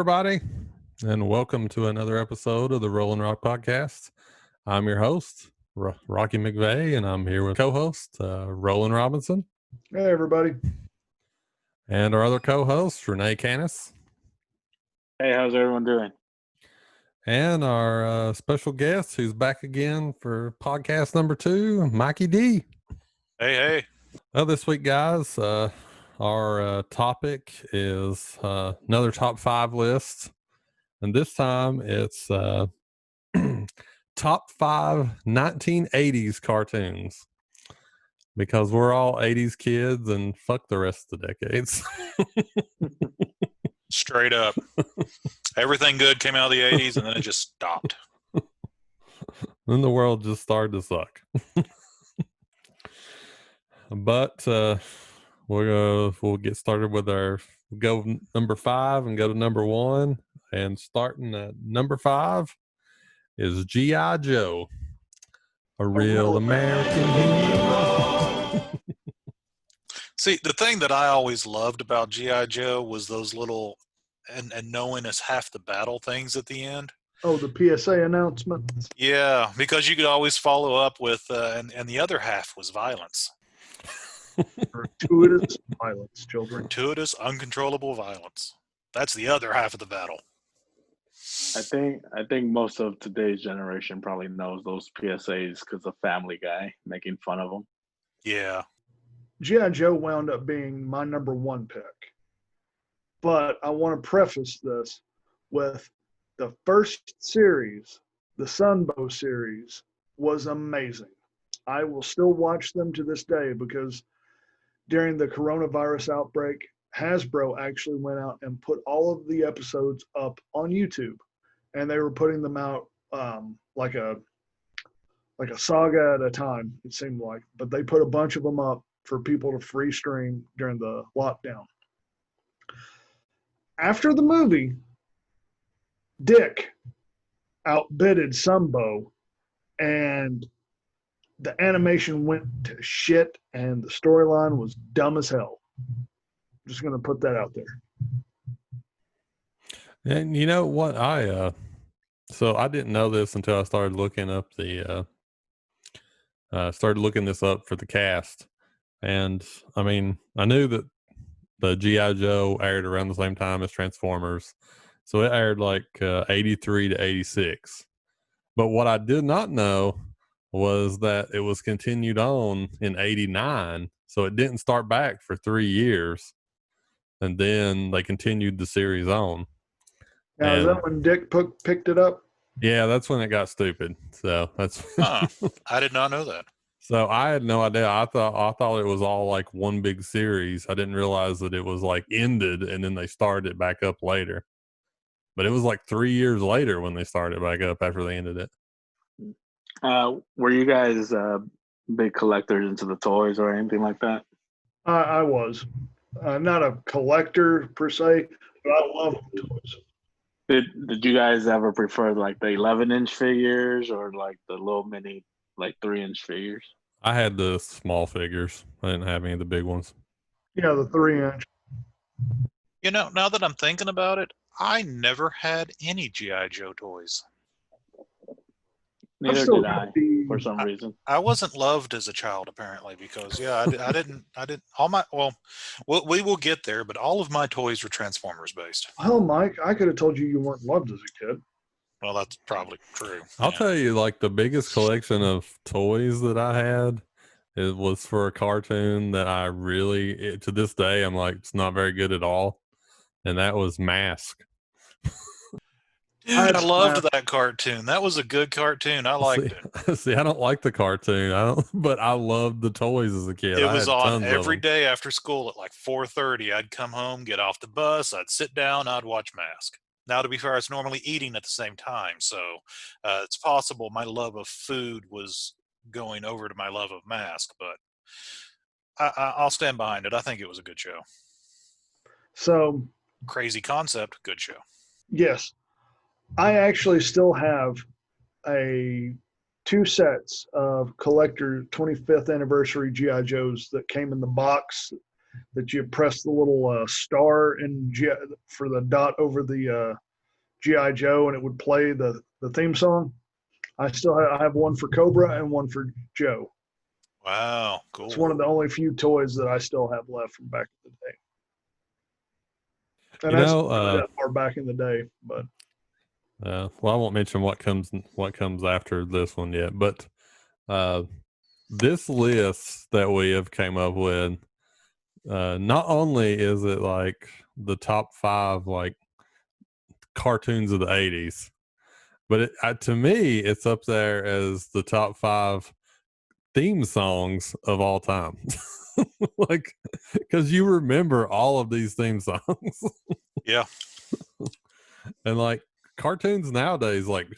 everybody, and welcome to another episode of the Roland Rock Podcast. I'm your host, Rocky McVeigh, and I'm here with co-host Roland Robinson. Hey, everybody. And our other co-host, Rene Canas. Hey, how's everyone doing? And our special guest, who's back again for podcast number 2, Mikey D. Hey. Well, this week, guys, our topic is another top 5 list. And this time it's top 5 1980s cartoons. Because we're all 80s kids and fuck the rest of the decades. Straight up. Everything good came out of the 80s and then it just stopped. Then the world just started to suck. But we'll get started with go number 5 and go to number 1. And starting at number 5 is G.I. Joe, a real American hero. See, the thing that I always loved about G.I. Joe was those little and knowing it's half the battle things at the end. Oh, the PSA announcement. Yeah, because you could always follow up with and the other half was violence. Gratuitous violence, children. Gratuitous, uncontrollable violence. That's the other half of the battle. I think most of today's generation probably knows those PSAs because of Family Guy making fun of them. Yeah. G.I. Joe wound up being my number 1 pick. But I want to preface this with the first series, the Sunbow series, was amazing. I will still watch them to this day because during the coronavirus outbreak, Hasbro actually went out and put all of the episodes up on YouTube. And they were putting them out like a saga at a time, it seemed like. But they put a bunch of them up for people to free stream during the lockdown. After the movie, Dick outbidded Sunbow, and the animation went to shit, and the storyline was dumb as hell. Just going to put that out there. And you know what? So I didn't know this until I started looking up started looking this up for the cast. And I mean, I knew that the G.I. Joe aired around the same time as Transformers. So it aired like 83 to 86. But what I did not know was that it was continued on in 89. So it didn't start back for 3 years. And then they continued the series on. Now, is that when Dick picked it up? Yeah, that's when it got stupid. So that's I did not know that. So I had no idea. I thought it was all like one big series. I didn't realize that it was like ended and then they started it back up later. But it was like 3 years later when they started back up after they ended it. Were you guys big collectors into the toys or anything like that? I was. Not a collector per se, but I love toys. Did you guys ever prefer like the 11-inch figures or like the little mini like 3-inch figures? I had the small figures. I didn't have any of the big ones. Yeah, the 3-inch. You know, now that I'm thinking about it, I never had any G.I. Joe toys. Neither did I, for some reason. I wasn't loved as a child, apparently, because I didn't. All my we will get there, but all of my toys were Transformers based. Hell, Mike, I could have told you weren't loved as a kid. Well, that's probably true. I'll tell you, like the biggest collection of toys that I had, it was for a cartoon that I really, to this day, I'm like, it's not very good at all. And that was Mask. Dude, I loved that cartoon. That was a good cartoon. I liked it. See, I don't like the cartoon. But I loved the toys as a kid. It was on every day after school at like 4:30. I'd come home, get off the bus, I'd sit down, I'd watch Mask. Now, to be fair, I was normally eating at the same time, so it's possible my love of food was going over to my love of Mask, but I'll stand behind it. I think it was a good show. So, crazy concept, good show. Yes. I actually still have 2 sets of collector 25th anniversary G.I. Joes that came in the box that you press the little star for the dot over the GI Joe, and it would play the theme song. I have one for Cobra and one for Joe. Wow, cool. It's one of the only few toys that I still have left from back in the day. And You that's know, really that far back in the day, but well, I won't mention what comes after this one yet, but this list that we have came up with, not only is it like the top 5 like cartoons of the 80s, but to me, it's up there as the top 5 theme songs of all time. Like, because you remember all of these theme songs. Yeah. And like cartoons nowadays, like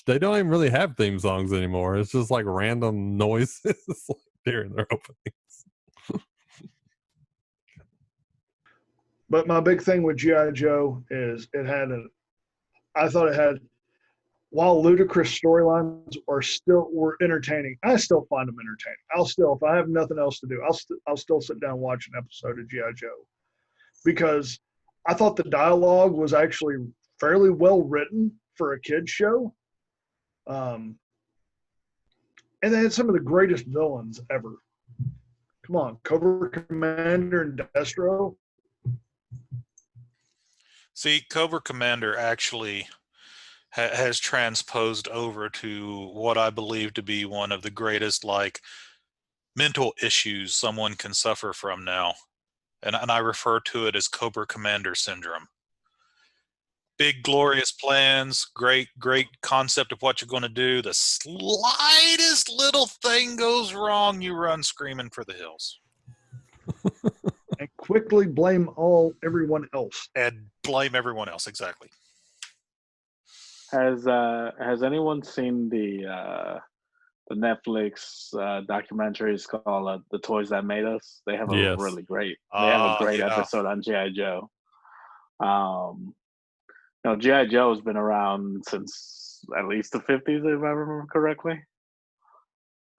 they don't even really have theme songs anymore. It's just like random noises like during their openings. But my big thing with G.I. Joe is I thought it had, while ludicrous storylines were entertaining, I still find them entertaining. If I have nothing else to do, I'll still sit down and watch an episode of G.I. Joe, because I thought the dialogue was actually fairly well written for a kid's show. And they had some of the greatest villains ever. Come on, Cobra Commander and Destro. See, Cobra Commander actually has transposed over to what I believe to be one of the greatest like mental issues someone can suffer from now. And I refer to it as Cobra Commander syndrome. Big, glorious plans, great concept of what you're going to do. The slightest little thing goes wrong, you run screaming for the hills. And quickly blame everyone else. And blame everyone else, exactly. Has anyone seen the Netflix documentaries called "The Toys That Made Us"? They have a really great. They have a great episode on GI Joe. GI Joe has been around since at least the 50s, if I remember correctly.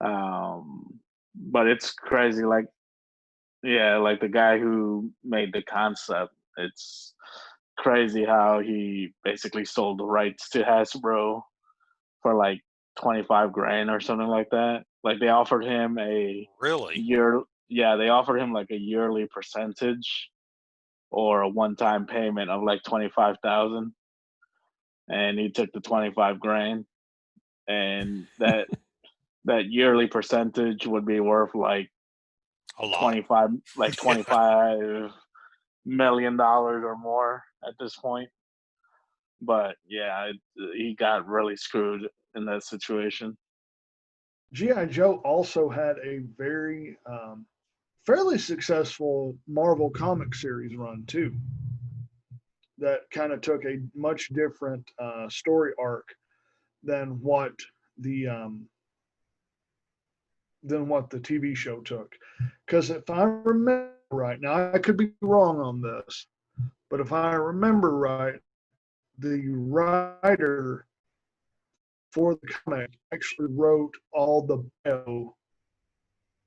But it's crazy. Like the guy who made the concept. It's crazy how he basically sold the rights to Hasbro for like 25 grand or something like that. Like they offered him they offered him like a yearly percentage or a one-time payment of like 25,000, and he took the 25 grand, and that yearly percentage would be worth like a lot. 25 million dollars or more at this point. But yeah, he got really screwed in that situation. G.I. Joe also had a very fairly successful Marvel comic series run too, that kind of took a much different story arc than what the TV show took. Because if I remember right, now I could be wrong on this, but if I remember right, the writer for the comic actually wrote all the bio.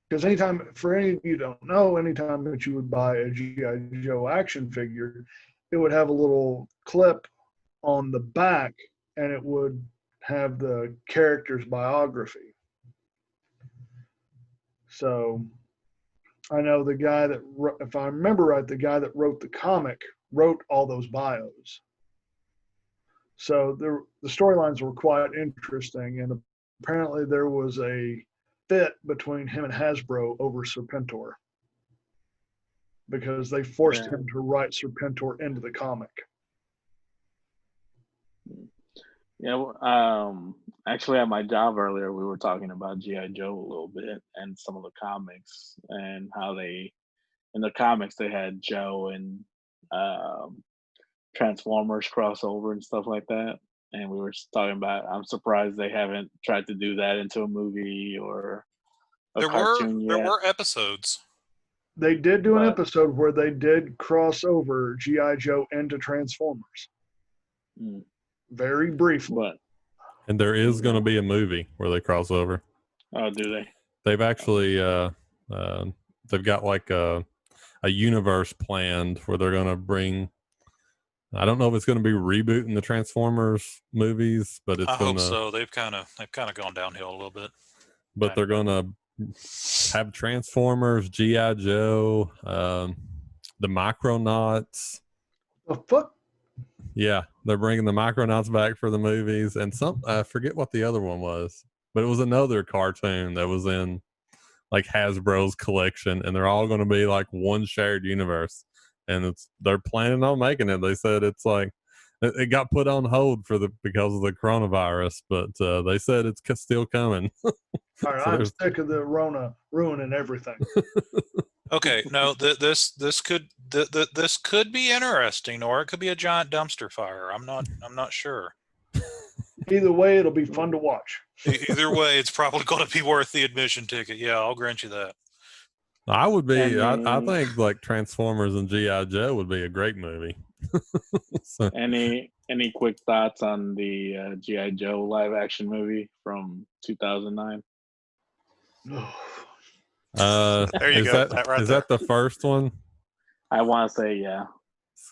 Because for any of you who don't know, anytime that you would buy a G.I. Joe action figure, it would have a little clip on the back, and it would have the character's biography. So I know the guy that, if I remember right, the guy that wrote the comic wrote all those bios. So the storylines were quite interesting, and apparently there was a fit between him and Hasbro over Serpentor, because they forced him to write Serpentor into the comic. Yeah, actually at my job earlier, we were talking about G.I. Joe a little bit and some of the comics, and how in the comics they had Joe and Transformers crossover and stuff like that. And we were talking about, I'm surprised they haven't tried to do that into a movie or a cartoon yet. There were episodes. They did do an episode where they did cross over G.I. Joe into Transformers. Very briefly. And there is going to be a movie where they cross over. Oh, do they? They've actually, they've got like a a universe planned where they're going to bring. I don't know if it's going to be rebooting the Transformers movies, but it's I going hope to. so. They've kind of gone downhill a little bit. But they're going to have Transformers, GI Joe, the Micronauts. The fuck? Yeah, they're bringing the Micronauts back for the movies, and I forget what the other one was, but it was another cartoon that was in like Hasbro's collection, and they're all going to be like one shared universe, and they're planning on making it. They said it's like it got put on hold because of the coronavirus, but they said it's still coming. All right, So I'm sick of the Rona ruining everything. Okay, no, this could be interesting, or it could be a giant dumpster fire. I'm not sure. Either way, it'll be fun to watch. Either way, it's probably going to be worth the admission ticket. Yeah, I'll grant you that. I would be. I think like Transformers and GI Joe would be a great movie. So, Any quick thoughts on the GI Joe live action movie from 2009? There you go. Is that the first one? I want to say yeah.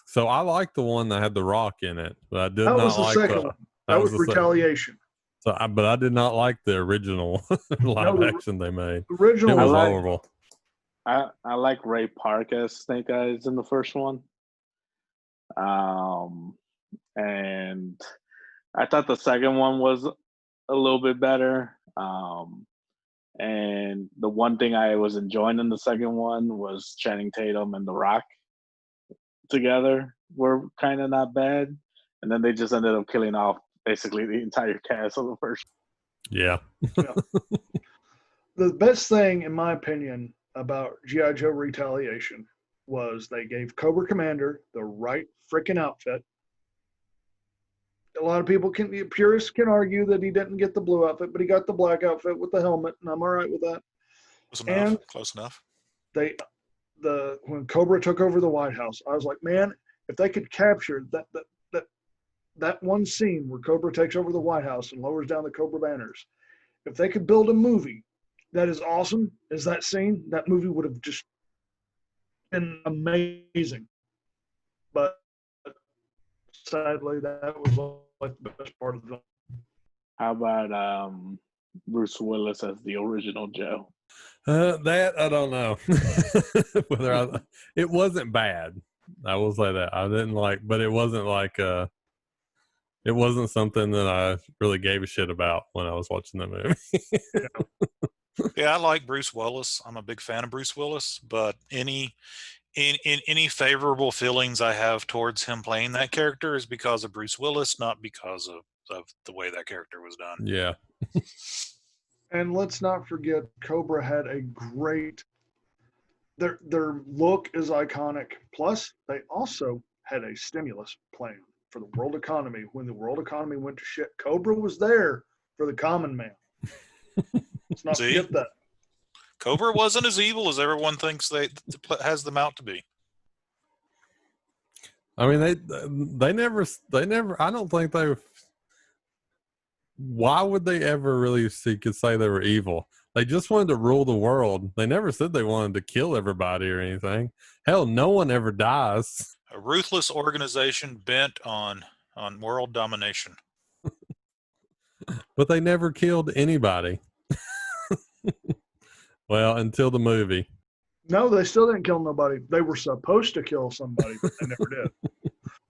So I like the one that had The Rock in it, but I did That not was the like second one. That was the Retaliation. but I did not like the original live action they made. The original It was I like- horrible. I like Ray Park as Snake Eyes in the first one. And I thought the second one was a little bit better. And the one thing I was enjoying in the second one was Channing Tatum and The Rock together were kind of not bad. And then they just ended up killing off basically the entire cast of the first. Yeah. The best thing, in my opinion, about G.I. Joe Retaliation was they gave Cobra Commander the right freaking outfit. A lot of people purists can argue that he didn't get the blue outfit, but he got the black outfit with the helmet, and I'm all right with that. Close enough. When Cobra took over the White House, I was like, man, if they could capture that one scene where Cobra takes over the White House and lowers down the Cobra banners, if they could build a movie that is awesome as that scene, that movie would have just been amazing. But sadly, that was like the best part of the film. How about Bruce Willis as the original Joe? That I don't know. It wasn't bad. I will say that I didn't like, but it wasn't like it wasn't something that I really gave a shit about when I was watching that movie. Yeah, I like Bruce Willis. I'm a big fan of Bruce Willis, but any favorable feelings I have towards him playing that character is because of Bruce Willis, not because of the way that character was done. Yeah. And let's not forget, Cobra had a great. Their look is iconic. Plus, they also had a stimulus plan for the world economy. When the world economy went to shit, Cobra was there for the common man. Let's not forget that. Cobra wasn't as evil as everyone thinks has them out to be. I mean, they never. I don't think they. Why would they ever really could say they were evil? They just wanted to rule the world. They never said they wanted to kill everybody or anything. Hell, no one ever dies. A ruthless organization bent on world domination. But they never killed anybody. Well, until the movie. No, they still didn't kill nobody. They were supposed to kill somebody, but they never did.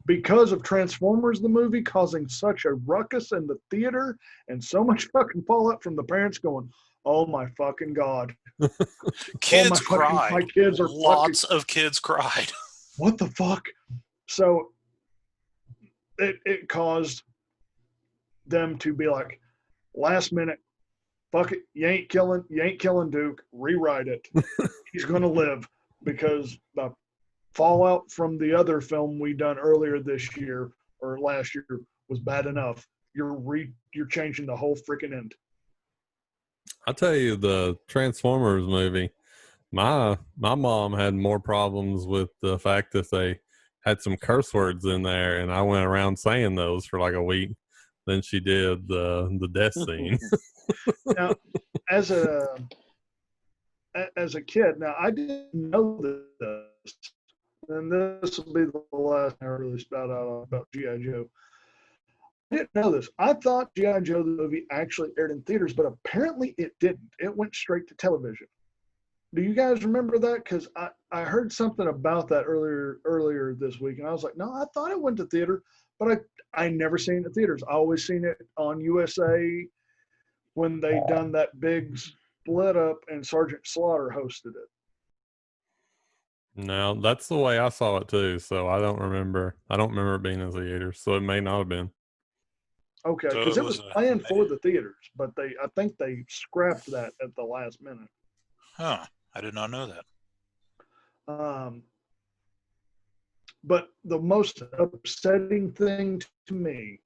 Because of Transformers, the movie, causing such a ruckus in the theater and so much fucking fallout from the parents going, oh my fucking God. Kids cried. My kids are Lots of kids cried. What the fuck? So it caused them to be like, last minute, fuck it, you ain't killing Duke, rewrite it. He's gonna live, because the fallout from the other film we done earlier this year or last year was bad enough. You're changing the whole freaking end. I'll tell you, the Transformers movie, my mom had more problems with the fact that they had some curse words in there, and I went around saying those for like a week than she did the death scene. Now, as a kid, now I didn't know this, and this will be the last I really spout out about G.I. Joe. I didn't know this. I thought G.I. Joe the movie actually aired in theaters, but apparently it didn't. It went straight to television. Do you guys remember that? Because I heard something about that earlier this week, and I was like, no, I thought it went to theater, but I never seen it in theaters. I always seen it on USA when they done that big split up, and Sergeant Slaughter hosted it. No, that's the way I saw it too. So I don't remember it being in theaters. So it may not have been. Okay, So because it it was was planned for the theaters, but I think they scrapped that at the last minute. Huh. I did not know that. But the most upsetting thing to me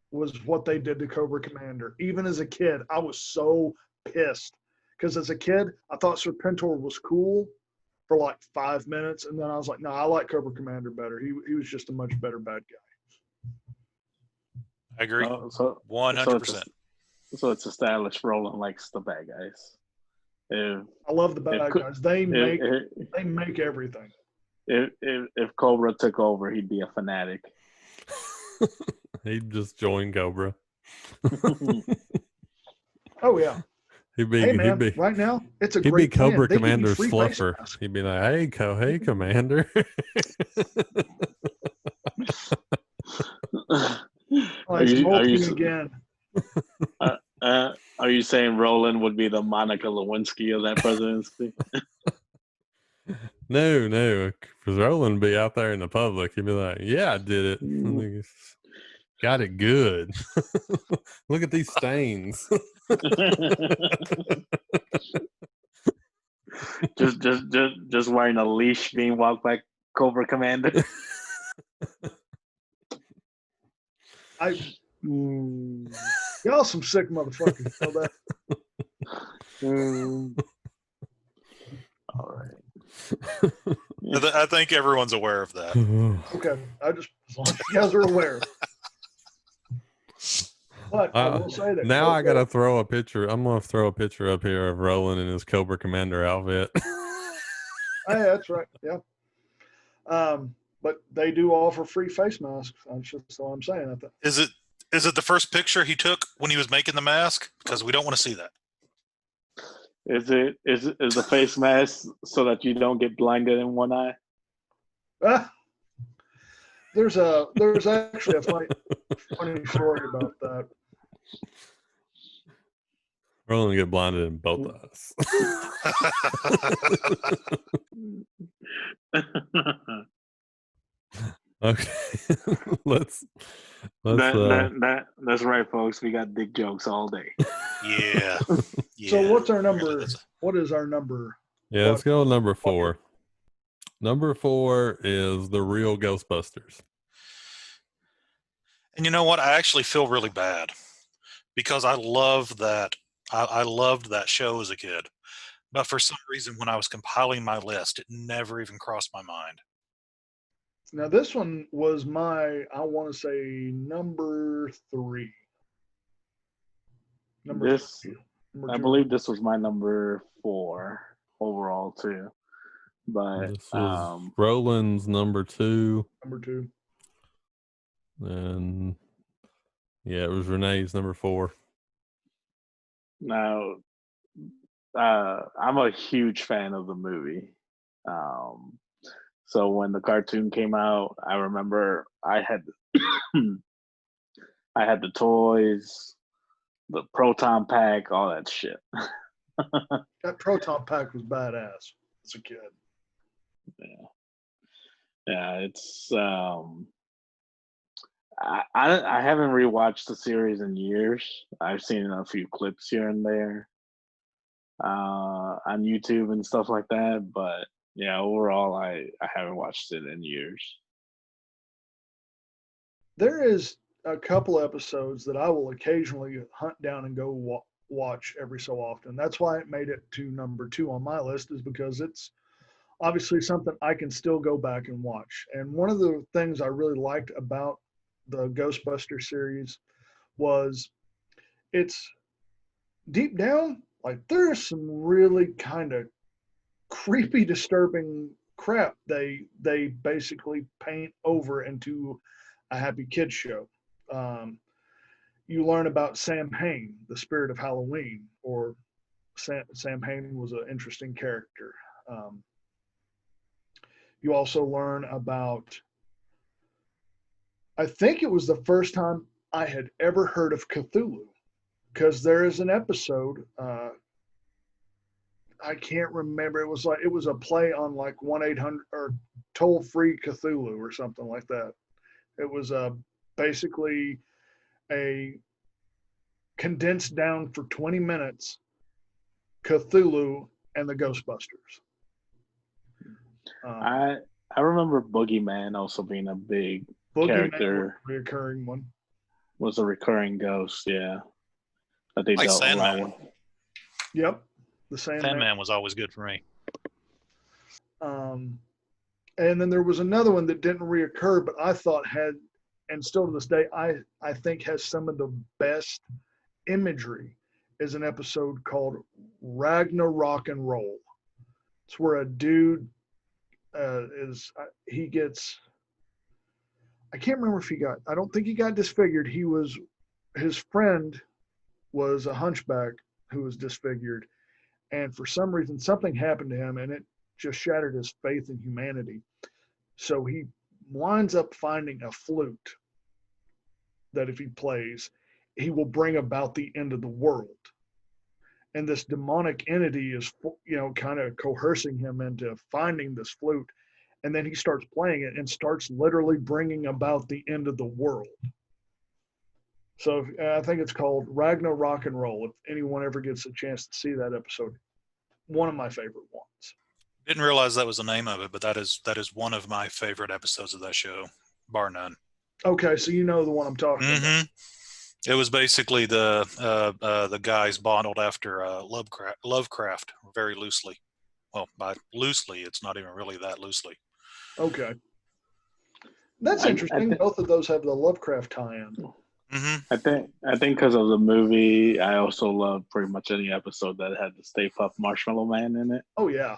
was what they did to Cobra Commander. Even as a kid, I was so pissed because as a kid, I thought Serpentor was cool for like 5 minutes, and then I was like, no, I like Cobra Commander better. He was just a much better bad guy. I agree. 100%. So it's established Roland likes the bad guys. I love the bad guys. They make everything. If Cobra took over, he'd be a fanatic. He'd just join Cobra. Oh yeah. He'd be right now it's a he'd great be Cobra plan. Commander's fluffer. He'd be like, hey Commander. Are you again? Are you saying Roland would be the Monica Lewinsky of that presidency? No, because Roland would be out there in the public. He'd be like, yeah, I did it. Got it good. Look at these stains. just wearing a leash being walked by Cobra Commander. Y'all some sick motherfuckers. Know that? All right. I think everyone's aware of that. Okay, as long as you guys are aware. But I will say that now I gotta throw a picture. I'm gonna throw a picture up here of Roland in his Cobra Commander outfit. Hey, that's right. Yeah. But they do offer free face masks. That's just all I'm saying. Is it the first picture he took when he was making the mask? Because we don't want to see that. Is the face mask so that you don't get blinded in one eye? There's actually a funny story about that. Roland get blinded in both eyes. Okay, let's that's right, folks. We got dick jokes all day. Yeah. So what's our number? What is our number? Yeah, let's go with number 4. Number 4 is The Real Ghostbusters. And you know what? I actually feel really bad because I love that. I loved that show as a kid. But for some reason, when I was compiling my list, it never even crossed my mind. Now, this one was I want to say, number 3. I believe this was my number 4 overall, too. But this was Roland's number 2. Number 2. And yeah, it was Renee's number 4. Now, I'm a huge fan of the movie. So when the cartoon came out, I remember I had the toys, the proton pack, all that shit. That proton pack was badass as a kid. Yeah, it's I haven't rewatched the series in years. I've seen a few clips here and there on YouTube and stuff like that, but yeah, overall, I haven't watched it in years. There is a couple episodes that I will occasionally hunt down and go watch every so often. That's why it made it to number 2 on my list, is because it's obviously something I can still go back and watch. And one of the things I really liked about the Ghostbuster series was it's deep down, like there's some really kind of creepy, disturbing crap they basically paint over into a happy kids show. You learn about Sam Hain, the spirit of Halloween, or Sam Hain was an interesting character. You also learn about, I think it was the first time I had ever heard of Cthulhu, because there is an episode, I can't remember. It was a play on like 1-800 or toll free Cthulhu or something like that. It was basically a condensed down for 20 minutes Cthulhu and the Ghostbusters. I remember Boogeyman also being a big character. Recurring one. Was a recurring ghost, yeah. That they Like dealt a lot Sandman. with. Yep, the Sandman was always good for me. And then there was another one that didn't reoccur, but I thought had, and still to this day, I think has some of the best imagery, is an episode called Ragnarok and Roll. It's where a dude he gets, I can't remember if I don't think he got disfigured. His friend was a hunchback who was disfigured. And for some reason, something happened to him and it just shattered his faith in humanity. So he winds up finding a flute that if he plays, he will bring about the end of the world. And this demonic entity is, kind of coercing him into finding this flute. And then he starts playing it and starts literally bringing about the end of the world. So I think it's called Ragnarok and Roll. If anyone ever gets a chance to see that episode, one of my favorite ones. Didn't realize that was the name of it, but that is one of my favorite episodes of that show, bar none. Okay, so you know the one I'm talking about. It was basically the guys bottled after Lovecraft very loosely. Well, by loosely, it's not even really that loosely. Okay. That's interesting. Both of those have the Lovecraft tie-in. I think because of the movie, I also love pretty much any episode that had the Stay Puft Marshmallow Man in it. Oh yeah.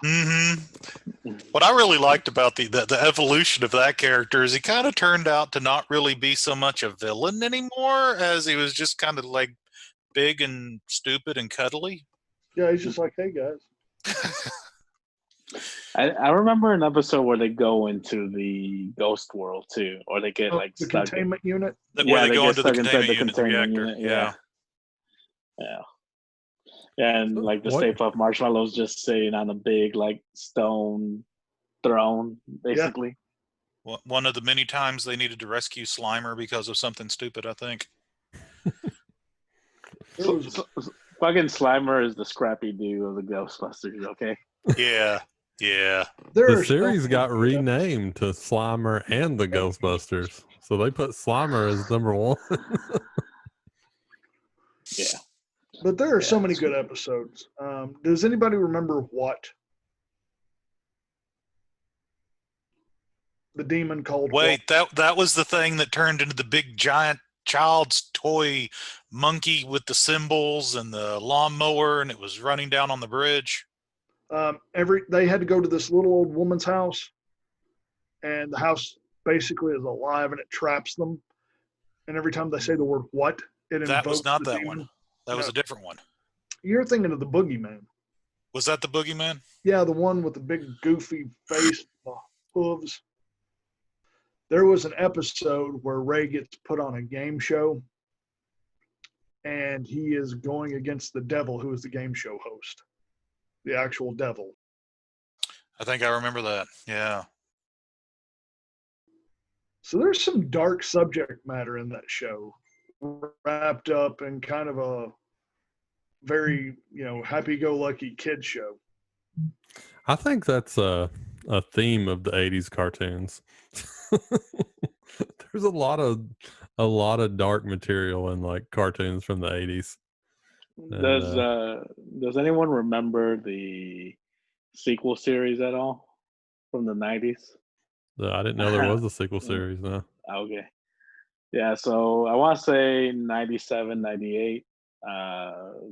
What I really liked about the evolution of that character is he kind of turned out to not really be so much a villain anymore, as he was just kind of like big and stupid and cuddly. Yeah, he's just like, hey guys. I remember an episode where they go into the ghost world too, or they get like the stuck containment unit. Where they go into the containment unit. Yeah. And like the Stay Puft Marshmallows just sitting on a big like stone throne, basically. Yeah. One of the many times they needed to rescue Slimer because of something stupid, I think. Fucking Slimer is the Scrappy Doo of the Ghostbusters, okay? Yeah. The series got renamed to Slimer and the Ghostbusters. So they put Slimer as number one. Yeah. But there are so many good episodes. Does anybody remember What? The demon called Wait, that was the thing that turned into the big giant child's toy monkey with the cymbals and the lawnmower, and it was running down on the bridge. They had to go to this little old woman's house, and the house basically is alive and it traps them. And every time they say the word "what," that was not that demon. one. That was a different one. You're thinking of the Boogeyman. Was that the Boogeyman? Yeah, the one with the big goofy face, the hooves. There was an episode where Ray gets put on a game show, and he is going against the devil, who is the game show host. The actual devil. I think I remember that. Yeah. So there's some dark subject matter in that show, wrapped up in kind of a very, happy-go-lucky kid show. I think that's a theme of the 80s cartoons. There's a lot of dark material in like cartoons from the 80s. Does anyone remember the sequel series at all from the 90s? I didn't know there was a sequel series. No. Okay. Yeah, so I want to say 97, 98,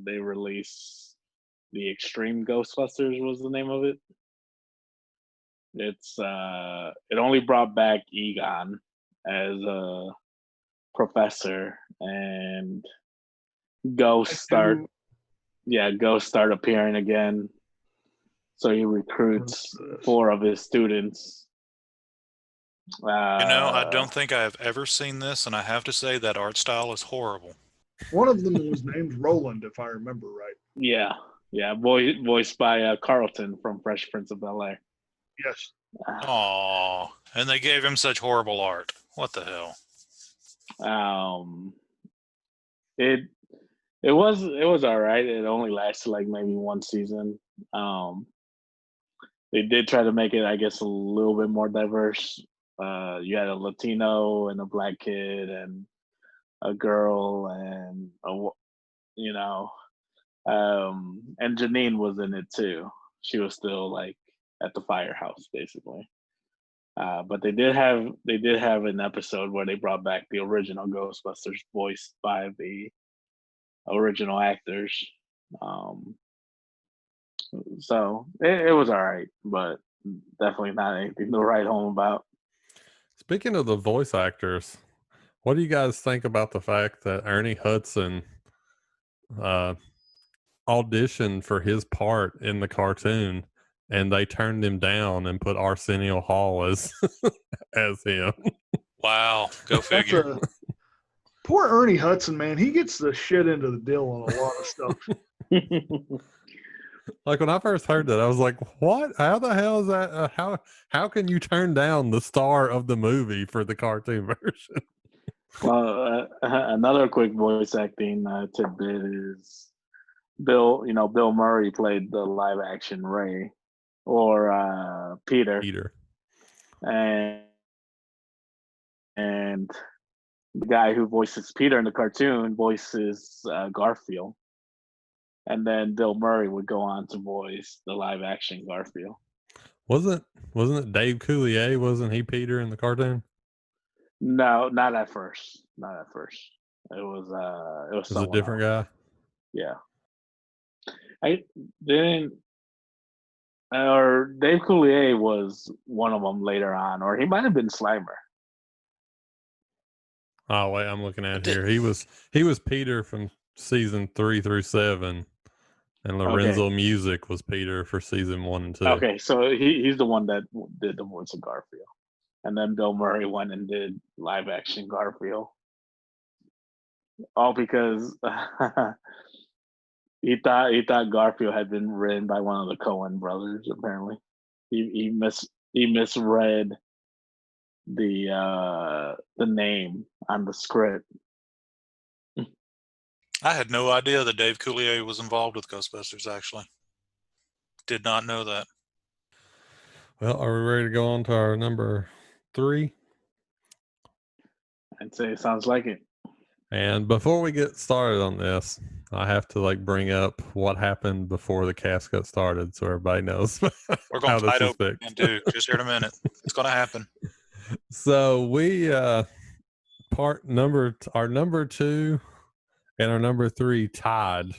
they released the Extreme Ghostbusters was the name of it. it only brought back Egon as a professor, and ghosts start appearing again. So he recruits 4 of his students. I don't think I have ever seen this, and I have to say that art style is horrible. One of them was named Roland, if I remember right. Yeah, voiced by Carlton from Fresh Prince of Bel-Air. Yes. Aww, and they gave him such horrible art. What the hell? It was all right. It only lasted like maybe 1 season. They did try to make it, I guess, a little bit more diverse. You had a Latino and a black kid and a girl and and Janine was in it too. She was still like at the firehouse basically. But they did have an episode where they brought back the original Ghostbusters voiced by the original actors. So it was all right, but definitely not anything to write home about. Speaking of the voice actors, what do you guys think about the fact that Ernie Hudson auditioned for his part in the cartoon and they turned him down and put Arsenio Hall as him? Wow, go figure. Poor Ernie Hudson, man. He gets the shit into the deal on a lot of stuff. Like when I first heard that, I was like, "What? How the hell is that? How can you turn down the star of the movie for the cartoon version?" Well, another quick voice acting tidbit is Bill Murray played the live action Ray or Peter. And the guy who voices Peter in the cartoon voices Garfield. And then Bill Murray would go on to voice the live action Garfield. Wasn't it Dave Coulier? Wasn't he Peter in the cartoon? No, not at first. It was a different guy. Yeah. Or Dave Coulier was one of them later on, or he might have been Slimer. Oh wait, I'm looking at it here. He was Peter from season 3 through 7, and Lorenzo Music was Peter for season 1 and 2. Okay, so he's the one that did the voice of Garfield, and then Bill Murray went and did live action Garfield, all because he thought Garfield had been written by one of the Coen brothers. Apparently, he misread the name on the script. I had no idea that Dave Coulier was involved with Ghostbusters, actually. Did not know that. Well, are we ready to go on to our number 3? I'd say it sounds like it. And before we get started on this, I have to bring up what happened before the cast got started so everybody knows. We're going to fight over and do just here in a minute. It's going to happen. So we our number 2 and our number 3 tied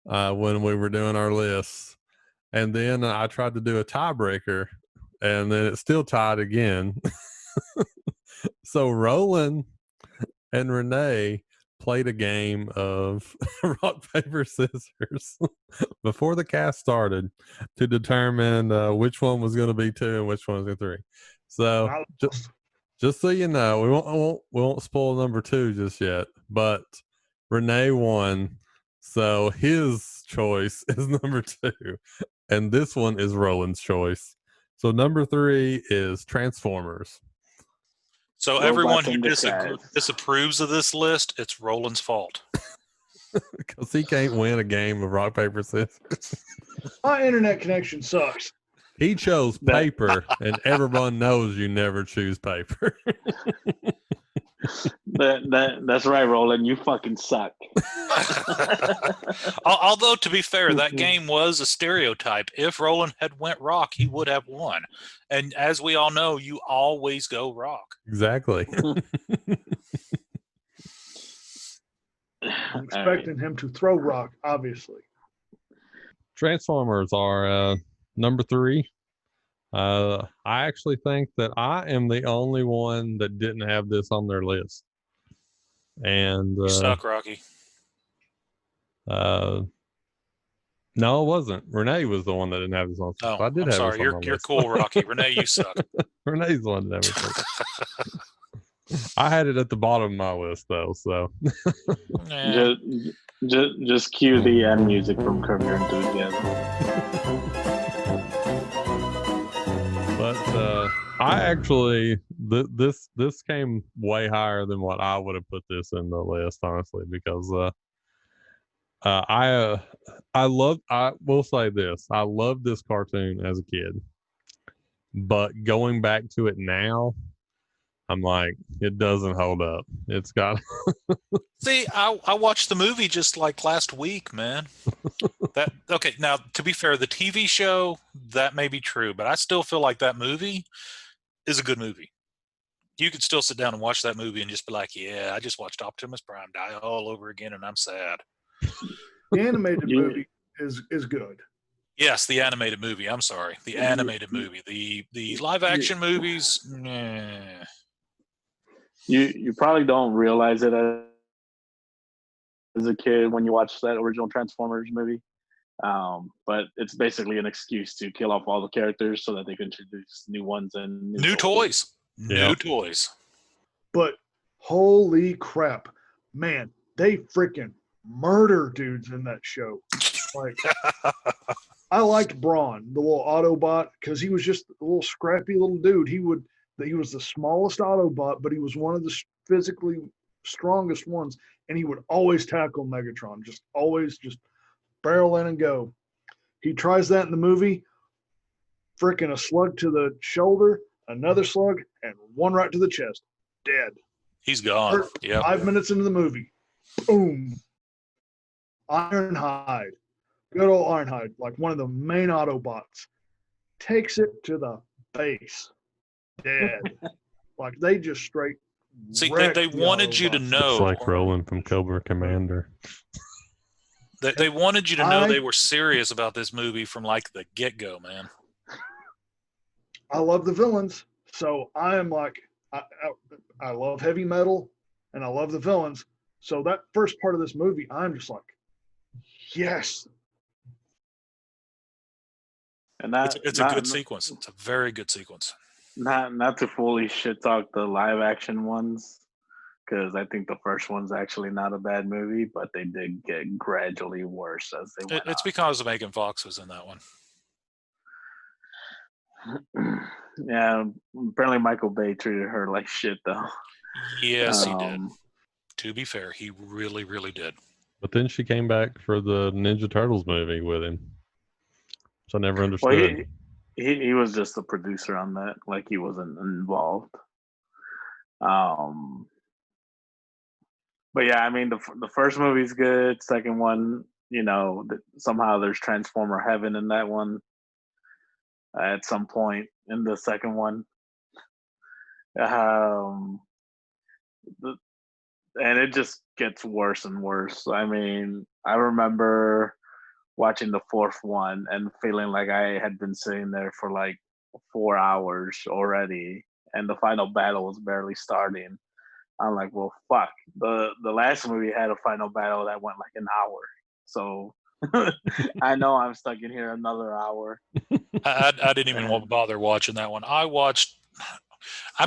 when we were doing our lists. And then I tried to do a tiebreaker, and then it still tied again. So Roland and Rene played a game of rock, paper, scissors before the cast started to determine which one was going to be 2 and which one was going to be 3. So just so you know, we won't spoil number 2 just yet, but Rene won. So his choice is number 2, and this one is Roland's choice. So number 3 is Transformers. So everyone who disapproves of this list, it's Roland's fault. Because he can't win a game of rock, paper, scissors. My internet connection sucks. He chose paper, and everyone knows you never choose paper. That's right, Roland. You fucking suck. Although, to be fair, that game was a stereotype. If Roland had went rock, he would have won. And as we all know, you always go rock. Exactly. I'm expecting him to throw rock, obviously. Transformers are number 3. I actually think that I am the only one that didn't have this on their list. And You suck, Rocky. no, it wasn't. Renee was the one that didn't have this on. Oh, So I did I'm have sorry. this on my You're list. cool, Rocky. Renee, you suck. Renee's the one that never. I had it at the bottom of my list though, so Nah. Just cue the end music from Curb Your Enthusiasm. but I actually this came way higher than what I would have put this in the list, honestly, because I will say this, I loved this cartoon as a kid, but going back to it now, I'm like, it doesn't hold up. It's got See, I watched the movie just like last week, man. Okay, now to be fair, the TV show, that may be true, but I still feel like that movie is a good movie. You could still sit down and watch that movie and just be like, yeah, I just watched Optimus Prime die all over again and I'm sad. The animated movie is good. Yes, the animated movie. I'm sorry. The animated movie. The live action movies, nah. You probably don't realize it as a kid when you watch that original Transformers movie. But it's basically an excuse to kill off all the characters so that they can introduce new ones and New toys. New toys. But holy crap, man, they freaking murder dudes in that show. Like, I liked Brawn, the little Autobot, because he was just a little scrappy little dude. He was the smallest Autobot, but he was one of the physically strongest ones, and he would always tackle Megatron, just always just barrel in and go. He tries that in the movie, freaking a slug to the shoulder, another slug, and one right to the chest. Dead. He's gone. Yeah. 5 minutes into the movie, boom. Ironhide, good old Ironhide, like one of the main Autobots, takes it to the face. Dead. Like they just straight. See, they wanted you to know. It's like Roland from Cobra Commander. They wanted you to know they were serious about this movie from like the get-go, man. I love the villains, so I am like, I love heavy metal, and I love the villains. So that first part of this movie, I'm just like, yes. And It's a good sequence. It's a very good sequence. Not to fully shit talk the live action ones, because I think the first one's actually not a bad movie, but they did get gradually worse as they went. It's because Megan Fox was in that one. Yeah, apparently Michael Bay treated her like shit, though. Yes, he did. To be fair, he really, really did. But then she came back for the Ninja Turtles movie with him, so I never understood. Well, he was just a producer on that, like he wasn't involved. But yeah, I mean the first movie's good. Second one, somehow there's Transformer heaven in that one. At some point in the second one, and it just gets worse and worse. I mean, I remember watching the fourth one and feeling like I had been sitting there for like 4 hours already, and the final battle was barely starting. I'm like, well, fuck. The last movie had a final battle that went like an hour, so I know I'm stuck in here another hour. I didn't even bother watching that one. I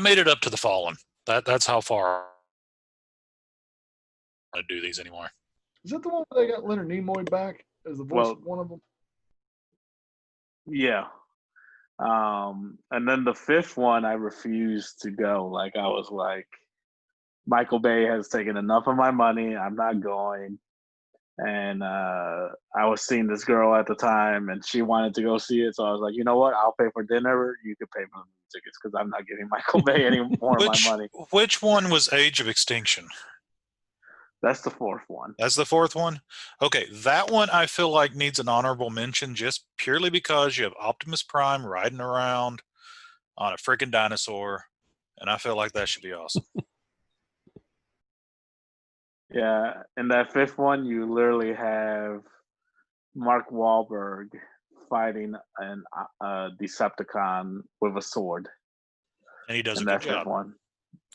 made it up to the Fallen. That's how far I do these anymore. Is that the one where they got Leonard Nimoy back as the voice of one of them? Yeah. And then the fifth one, I refused to go. Like, I was like, Michael Bay has taken enough of my money. I'm not going. And I was seeing this girl at the time, and she wanted to go see it. So I was like, you know what? I'll pay for dinner. You can pay for the tickets, because I'm not giving Michael Bay any more of my money. Which one was Age of Extinction? That's the fourth one. That's the fourth one? Okay, that one I feel like needs an honorable mention just purely because you have Optimus Prime riding around on a freaking dinosaur, and I feel like that should be awesome. Yeah, in that fifth one, you literally have Mark Wahlberg fighting a Decepticon with a sword. And he does And a good that's his job. one.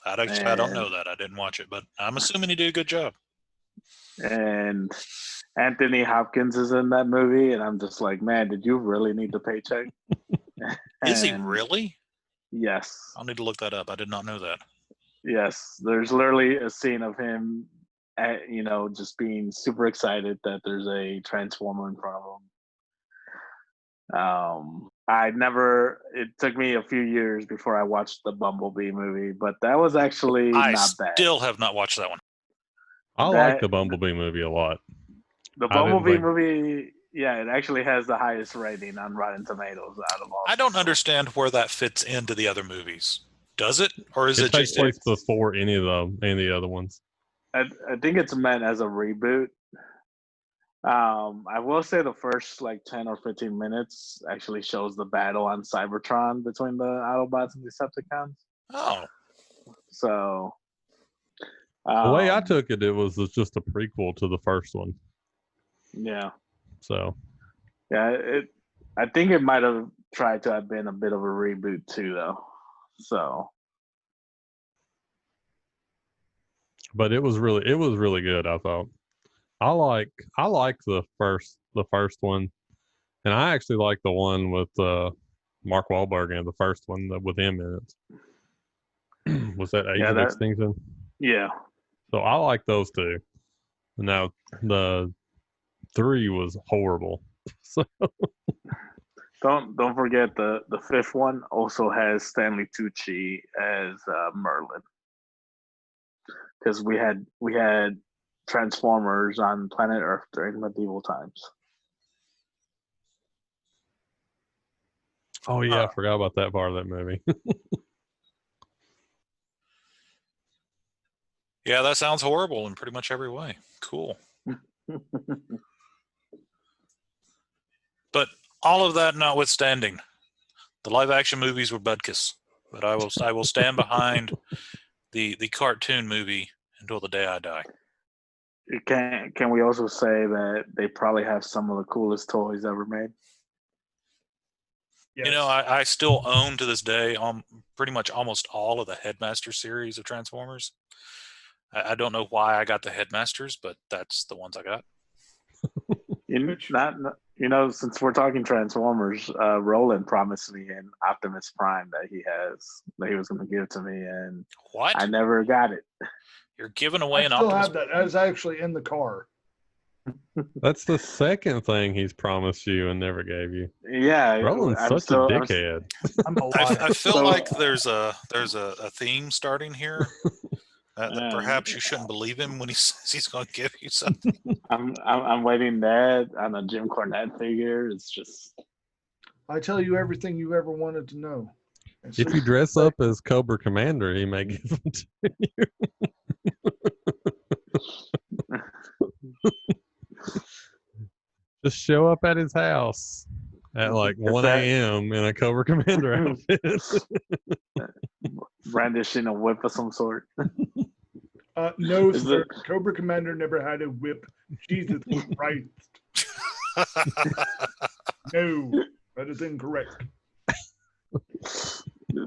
I don't know that. I didn't watch it, but I'm assuming he did a good job. And Anthony Hopkins is in that movie, and I'm just like, man, did you really need the paycheck? Is he really? Yes. I'll need to look that up. I did not know that. Yes. There's literally a scene of him, just being super excited that there's a Transformer in front of him. It took me a few years before I watched the Bumblebee movie, but that was actually not bad. I still have not watched that one. I like the Bumblebee movie a lot. The Bumblebee movie, it actually has the highest rating on Rotten Tomatoes out of all. I don't understand where that fits into the other movies. Does it, or is it takes just place before any of the other ones? I think it's meant as a reboot. I will say the first 10 or 15 minutes actually shows the battle on Cybertron between the Autobots and Decepticons. Oh, so the way I took it, it was just a prequel to the first one. Yeah. So. Yeah, I think it might have tried to have been a bit of a reboot too, though. So. But it was really good. I thought. I like the first one, and I actually like the one with Mark Wahlberg in the first one with him in it. Was that Age of Extinction? Yeah. So I like those two. Now the 3 was horrible. So don't forget the fifth one also has Stanley Tucci as Merlin, because we had Transformers on planet Earth during medieval times. Oh yeah, I forgot about that part of that movie. Yeah, that sounds horrible in pretty much every way. Cool. But all of that notwithstanding, the live action movies were butkus. But I will stand behind the cartoon movie until the day I die. Can we also say that they probably have some of the coolest toys ever made? Yes. I still own to this day pretty much almost all of the Headmaster series of Transformers. I don't know why I got the Headmasters, but that's the ones I got. Since we're talking Transformers, Roland promised me an Optimus Prime that he was going to give to me, and what? I never got it. You're giving away an Optimus. I Optimus. still have that. I was actually in the car. That's the second thing he's promised you and never gave you. Yeah, Roland's such a dickhead. I feel like there's a theme starting here. That perhaps you shouldn't believe him when he says he's going to give you something. I'm waiting that on a Jim Cornette figure. It's just. I tell you everything you ever wanted to know. If you dress up as Cobra Commander, he may give them to you. Just show up at his house at 1 a.m. in a Cobra Commander outfit. Brandishing a whip of some sort. No, sir. Cobra Commander never had a whip. Jesus Christ. No, that is incorrect.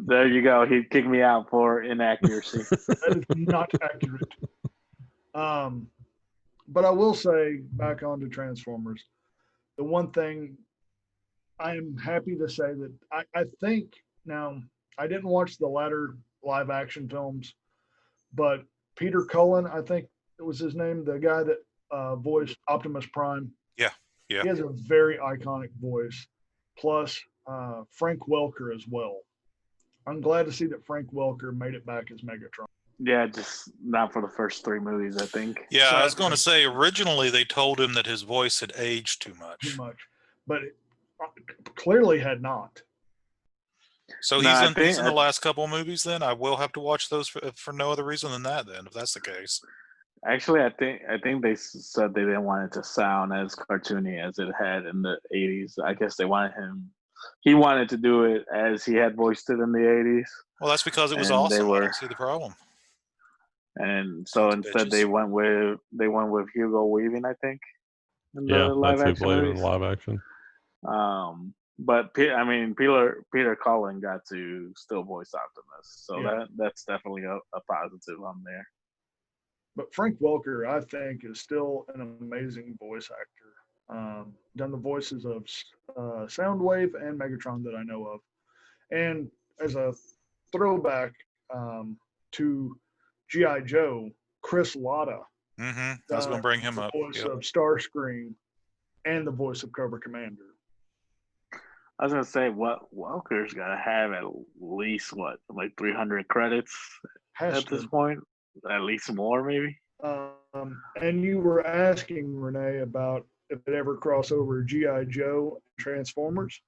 There you go. He kicked me out for inaccuracy. That is not accurate. But I will say, back on to Transformers, the one thing I am happy to say that I think, now, I didn't watch the latter live action films, but Peter Cullen, I think it was his name, the guy that voiced Optimus Prime. Yeah. He has a very iconic voice. Plus, Frank Welker as well. I'm glad to see that Frank Welker made it back as Megatron. Yeah, just not for the first 3 movies, I think. Yeah, I was going to say, originally they told him that his voice had aged too much. But it clearly had not. So he's in the last couple of movies then? I will have to watch those for no other reason than that then, if that's the case. Actually, I think they said they didn't want it to sound as cartoony as it had in the 80s. I guess he wanted to do it as he had voiced it in the 80s. Well, that's because it was awesome. I don't see the problem. And so instead they went with Hugo Weaving, I think. Yeah, that's who played in live action. But I mean, Peter Cullen got to still voice Optimus, so Yeah. that's definitely a positive on there. But Frank Welker, I think, is still an amazing voice actor. Done the voices of Soundwave and Megatron that I know of. And as a throwback to G.I. Joe, Chris Latta. I was going to bring him up. The voice of Starscream and the voice of Cobra Commander. I was gonna say, Welker's gotta have at least like 300 credits at this point, at least more maybe. And you were asking Rene about if it ever cross over G.I. Joe and Transformers.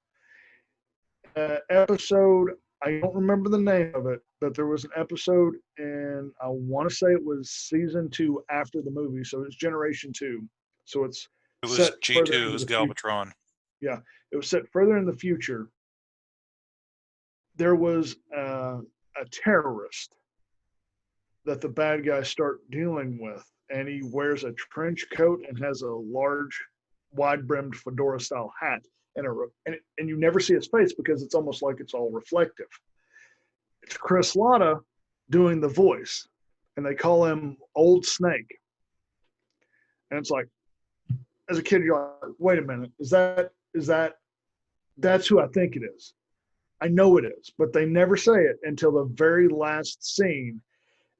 Episode, I don't remember the name of it, but there was an episode, and I want to say it was season 2 after the movie, so it's Generation 2. So it was G2, it was Galvatron. Yeah, it was set further in the future. There was a terrorist that the bad guys start dealing with, and he wears a trench coat and has a large, wide-brimmed fedora-style hat, and you never see his face because it's almost like it's all reflective. It's Chris Latta doing the voice, and they call him Old Snake. And it's like, as a kid, you're like, wait a minute, that's who I think it is. I know it is, but they never say it until the very last scene.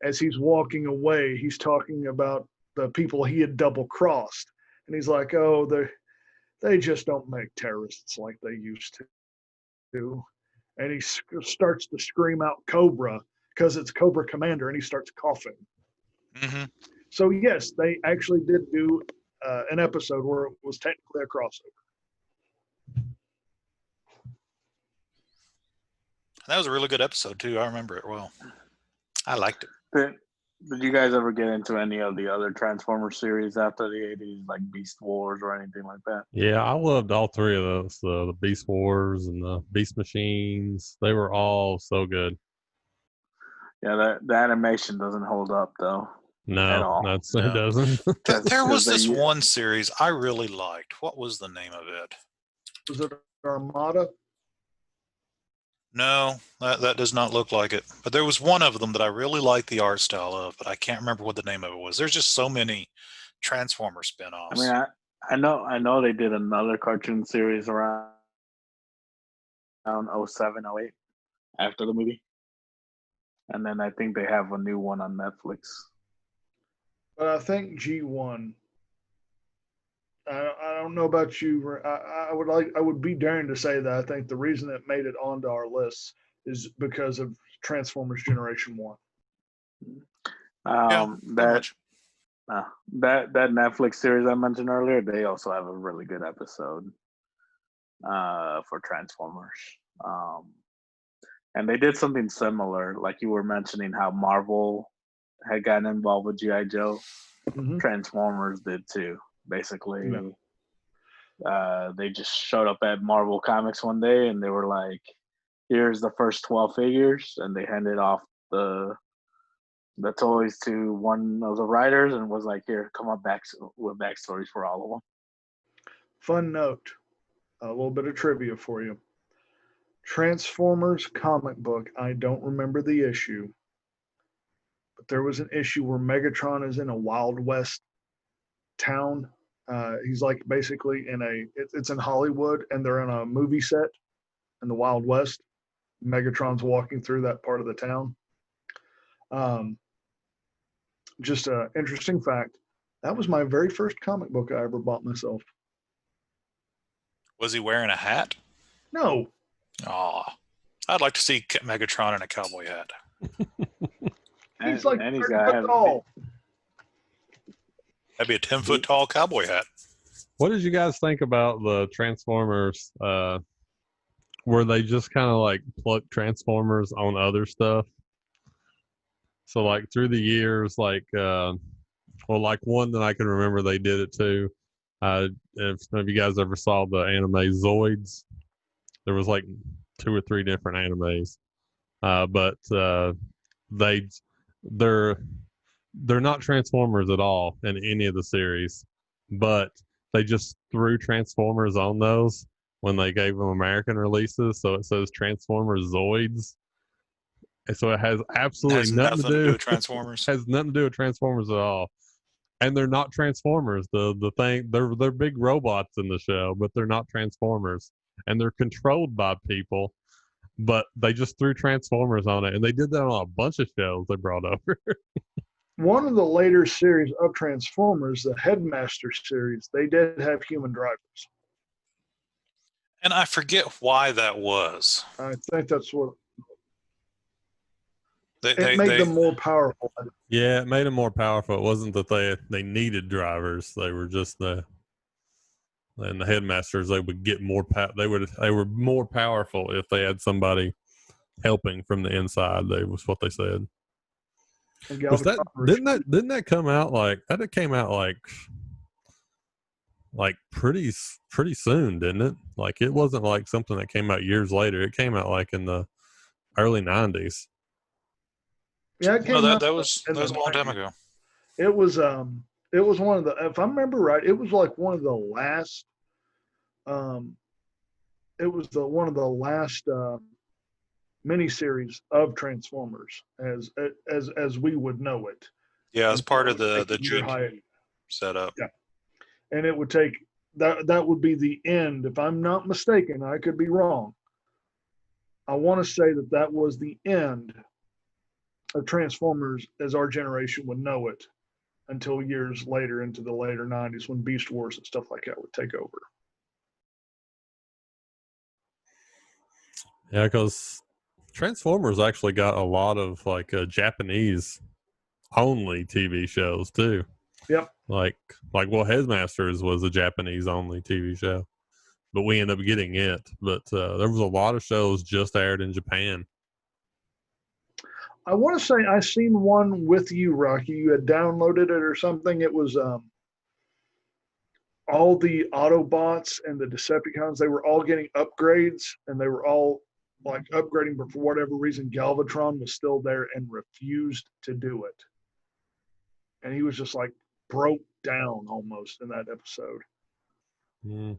As he's walking away, he's talking about the people he had double-crossed. And he's like, oh, they just don't make terrorists like they used to. And he starts to scream out Cobra because it's Cobra Commander, and he starts coughing. Mm-hmm. So, yes, they actually did do an episode where it was technically a crossover. That was a really good episode, too. I remember it well. I liked it. Did you guys ever get into any of the other Transformers series after the 80s, like Beast Wars or anything like that? Yeah, I loved all three of those, the Beast Wars and the Beast Machines. They were all so good. Yeah, the animation doesn't hold up, though. No, it doesn't. There was this one series I really liked. What was the name of it? Was it Armada? No, that does not look like it. But there was one of them that I really liked the art style of, but I can't remember what the name of it was. There's just so many Transformer spinoffs. I mean, I know they did another cartoon series around 07, 08 after the movie. And then I think they have a new one on Netflix. But I think G1. I don't know about you. I would be daring to say that I think the reason it made it onto our list is because of Transformers Generation 1. That Netflix series I mentioned earlier, they also have a really good episode for Transformers. And they did something similar, like you were mentioning how Marvel had gotten involved with G.I. Joe. Mm-hmm. Transformers did too. Basically, they just showed up at Marvel Comics one day and they were like, here's the first 12 figures, and they handed off the toys to one of the writers and was like, here, come up back with backstories for all of them. Fun note, a little bit of trivia for you. Transformers comic book, I don't remember the issue, but there was an issue where Megatron is in a Wild West town. He's like basically it's in Hollywood, and they're in a movie set in the Wild West. Megatron's walking through that part of the town. Just an interesting fact. That was my very first comic book I ever bought myself. Was he wearing a hat? No. Oh, I'd like to see Megatron in a cowboy hat. He's like 30 foot tall. That'd be a 10-foot tall cowboy hat. What did you guys think about the Transformers? Where they just kind of like pluck Transformers on other stuff? So like through the years, like like one that I can remember they did it too. If some of you guys ever saw the anime Zoids, there was like 2 or 3 different animes, but they're not Transformers at all in any of the series, but they just threw Transformers on those, when they gave them American releases. So it says Transformers Zoids. And so it has absolutely Has nothing to do with Transformers. has nothing to do with Transformers at all. And they're not Transformers. The thing they're big robots in the show, but they're not Transformers. And they're controlled by people, but they just threw Transformers on it. And they did that on a bunch of shows they brought over. One of the later series of Transformers, the Headmaster series, they did have human drivers. And I forget why that was. I think that's what They it made them more powerful. Yeah, it made them more powerful. It wasn't that they needed drivers. They were just the Headmasters. They would get more they were more powerful if they had somebody helping from the inside. Was what they said. Was that didn't that come out like that? It came out like pretty soon, didn't it? Like it wasn't like something that came out years later. It came out like in the early 90s. Yeah, it came out that was a long time ago. It was one of the, if I remember right, it was like one of the last one of the last miniseries of Transformers as we would know it. Yeah, as part of the GQ setup. Yeah. And it would take that would be the end, if I'm not mistaken. I could be wrong. I want to say that was the end of Transformers as our generation would know it, until years later into the later 90s when Beast Wars and stuff like that would take over. Yeah, because Transformers actually got a lot of like Japanese only TV shows too. Yep. Like Headmasters was a Japanese only TV show, but we ended up getting it. But there was a lot of shows just aired in Japan. I want to say I seen one with you, Rocky. You had downloaded it or something. It was all the Autobots and the Decepticons. They were all getting upgrades, and they were all like upgrading, but for whatever reason, Galvatron was still there and refused to do it. And he was just like broke down almost in that episode. I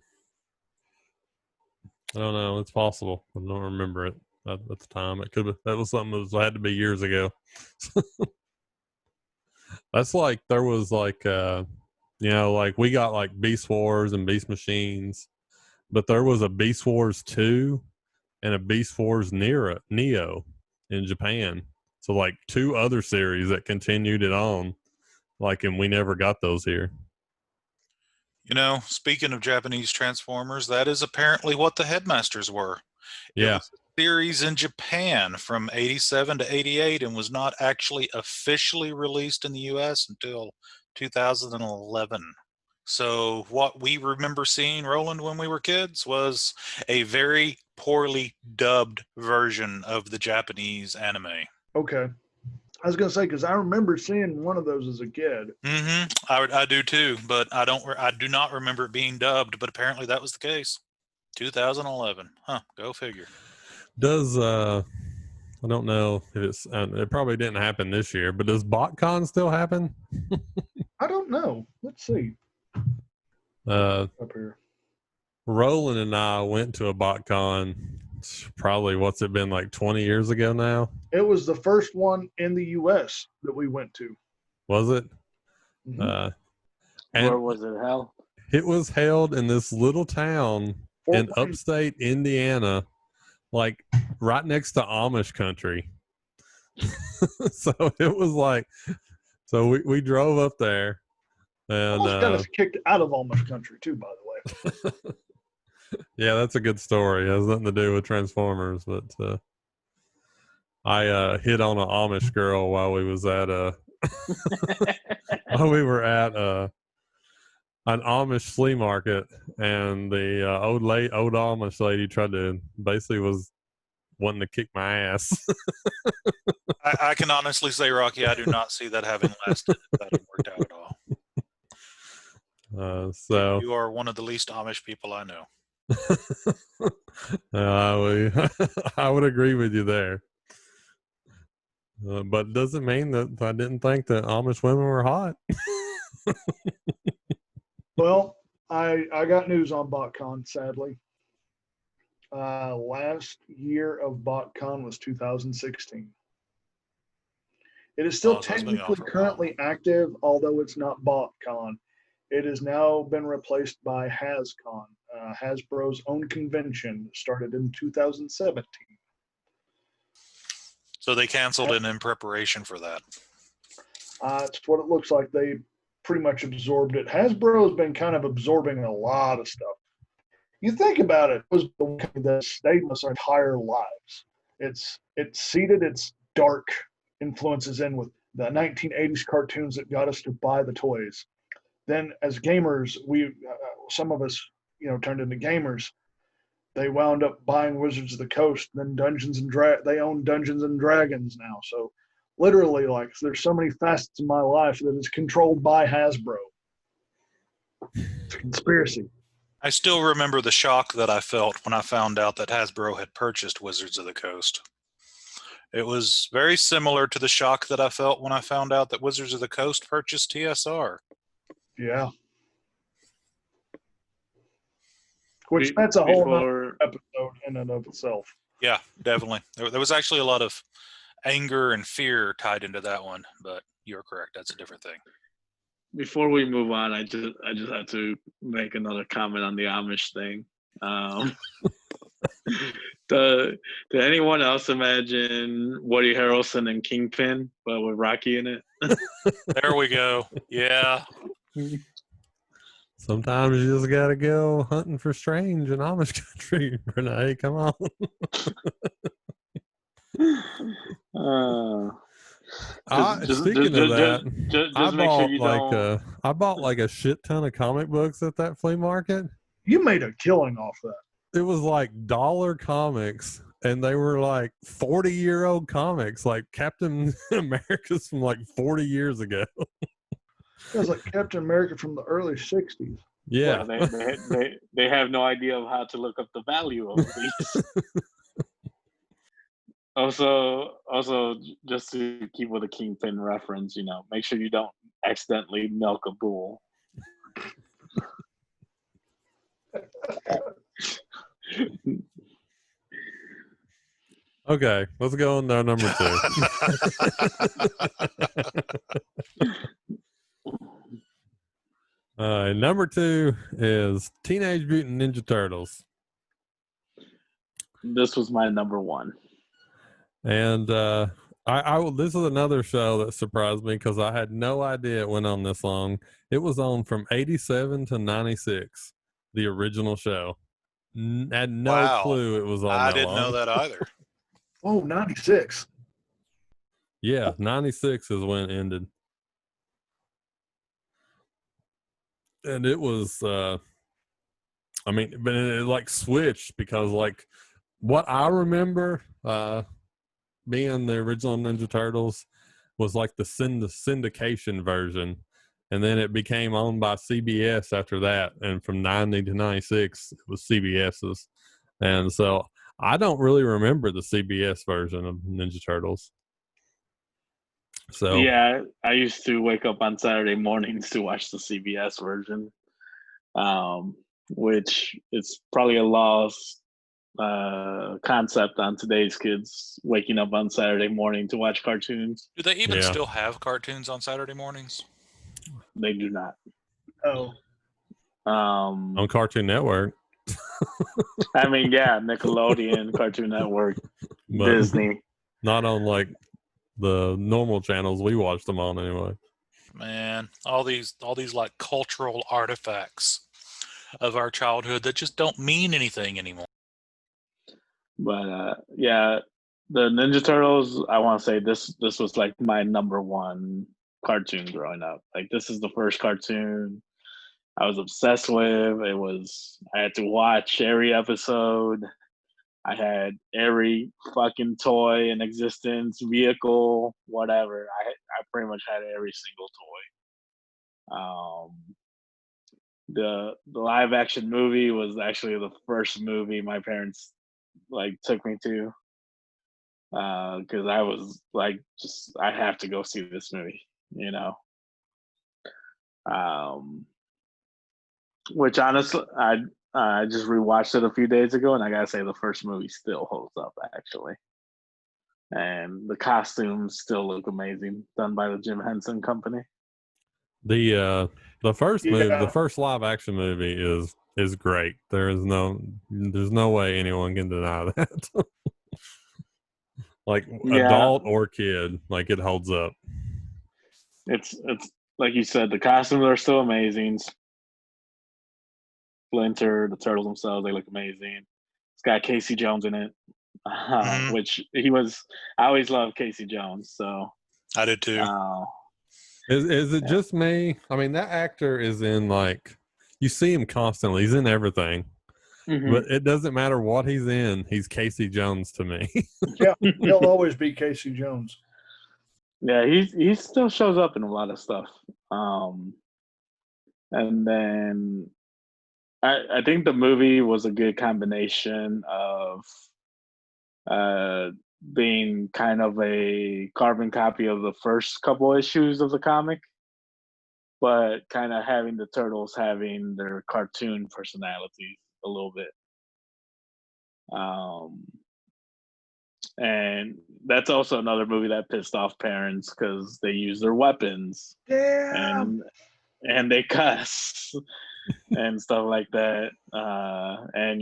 don't know. It's possible. I don't remember it at the time. It could have. That was something that had to be years ago. That's like there was like like we got like Beast Wars and Beast Machines, but there was a Beast Wars 2 and a Beast Wars Neo in Japan. So like two other series that continued it on, like, and we never got those here. You know, speaking of Japanese Transformers, that is apparently what the Headmasters were. Yeah. It was a series in Japan from 87 to 88 and was not actually officially released in the US until 2011. So what we remember seeing, Roland, when we were kids was a very poorly dubbed version of the Japanese anime. Okay. I was going to say, because I remember seeing one of those as a kid. Mm-hmm. I do too, but I do not remember it being dubbed, but apparently that was the case. 2011. Huh, go figure. Does I don't know if it's it probably didn't happen this year, but does BotCon still happen? I don't know. Let's see. Up here. Roland and I went to a BotCon probably, what's it been, like 20 years ago now? It was the first one in the U.S. that we went to. Was it? Mm-hmm. Where was it held? It was held in this little town in upstate Indiana, like right next to Amish country. So it was like, so we drove up there. And almost got us kicked out of Amish country too, by the way. Yeah, that's a good story. It has nothing to do with Transformers, but I hit on an Amish girl while we was at while we were at an Amish flea market, and the old Amish lady tried to basically was wanting to kick my ass. I can honestly say, Rocky, I do not see that having lasted if that had worked out at all. So you are one of the least Amish people I know. I would agree with you there. But it doesn't mean that I didn't think that Amish women were hot. Well, I got news on BotCon, sadly. last year of BotCon was 2016. It is still So it's been technically on for a while. currently active, although it's not BotCon. It has now been replaced by HasCon, Hasbro's own convention, started in 2017. So they canceled it in preparation for that. It's what it looks like. They pretty much absorbed it. Hasbro has been kind of absorbing a lot of stuff. You think about it, it was the company that stayed with us our entire lives. It seeded its dark influences in with the 1980s cartoons that got us to buy the toys. Then, as gamers, some of us, turned into gamers. They wound up buying Wizards of the Coast. Then they own Dungeons and Dragons now. So, literally, like, there's so many facets of my life that is controlled by Hasbro. It's a conspiracy. I still remember the shock that I felt when I found out that Hasbro had purchased Wizards of the Coast. It was very similar to the shock that I felt when I found out that Wizards of the Coast purchased TSR. Yeah. Which that's a whole other episode in and of itself. Yeah, definitely. There was actually a lot of anger and fear tied into that one, but you're correct. That's a different thing. Before we move on, I just have to make another comment on the Amish thing. Did anyone else imagine Woody Harrelson and Kingpin, but with Rocky in it? There we go. Yeah. Sometimes you just gotta go hunting for strange in Amish country. Rene, come on. Speaking of that, I bought like a shit ton of comic books at that flea market. You made a killing off that. It was like dollar comics, and they were like 40-year-old comics, like Captain America's from like 40 years ago. It was like Captain America from the early 60s. Yeah. Well, they have no idea of how to look up the value of these. Also, just to keep with a Kingpin reference, make sure you don't accidentally milk a bull. Okay, let's go on to number 2. Number 2 is Teenage Mutant Ninja Turtles. This was my number 1. And this is another show that surprised me because I had no idea it went on this long. It was on from 87 to 96, the original show. Had no clue it was on I that didn't long. know that either. Oh, 96. Yeah, 96 is when it ended. And it was, but it like switched because like what I remember being the original Ninja Turtles was like the syndication version. And then it became owned by CBS after that. And from 90 to 96, it was CBS's. And so I don't really remember the CBS version of Ninja Turtles. So yeah, I used to wake up on Saturday mornings to watch the CBS version, which is probably a lost concept on today's kids waking up on Saturday morning to watch cartoons. Do they even still have cartoons on Saturday mornings? They do not. Oh. On Cartoon Network. I mean, yeah, Nickelodeon, Cartoon Network, Disney. Not on like the normal channels we watched them on anyway. Man, all these like cultural artifacts of our childhood that just don't mean anything anymore. But yeah, the Ninja Turtles, I want to say this was like my number 1 cartoon growing up. Like, this is the first cartoon I was obsessed with. I had to watch every episode. I had every fucking toy in existence, vehicle, whatever. I pretty much had every single toy. The live action movie was actually the first movie my parents like took me to, because I was like, I have to go see this movie, which honestly I just rewatched it a few days ago, and I gotta say the first movie still holds up actually, and the costumes still look amazing, done by the Jim Henson Company. The first movie, the Yeah. first live action movie is great. There's no way anyone can deny that. Like Yeah. adult or kid, like it holds up. It's like you said, the costumes are still amazing. Splinter, the turtles themselves, they look amazing. It's got Casey Jones in it, which I always loved Casey Jones, so I did too. Is it just me? I mean, that actor is in, like, you see him constantly. He's in everything. But it doesn't matter what he's in. He's Casey Jones to me. Yeah, he'll always be Casey Jones. Yeah, he still shows up in a lot of stuff. And then I think the movie was a good combination of being kind of a carbon copy of the first couple issues of the comic, but kind of having the turtles having their cartoon personalities a little bit. And that's also another movie that pissed off parents because they use their weapons Damn. and they cuss and stuff like that. And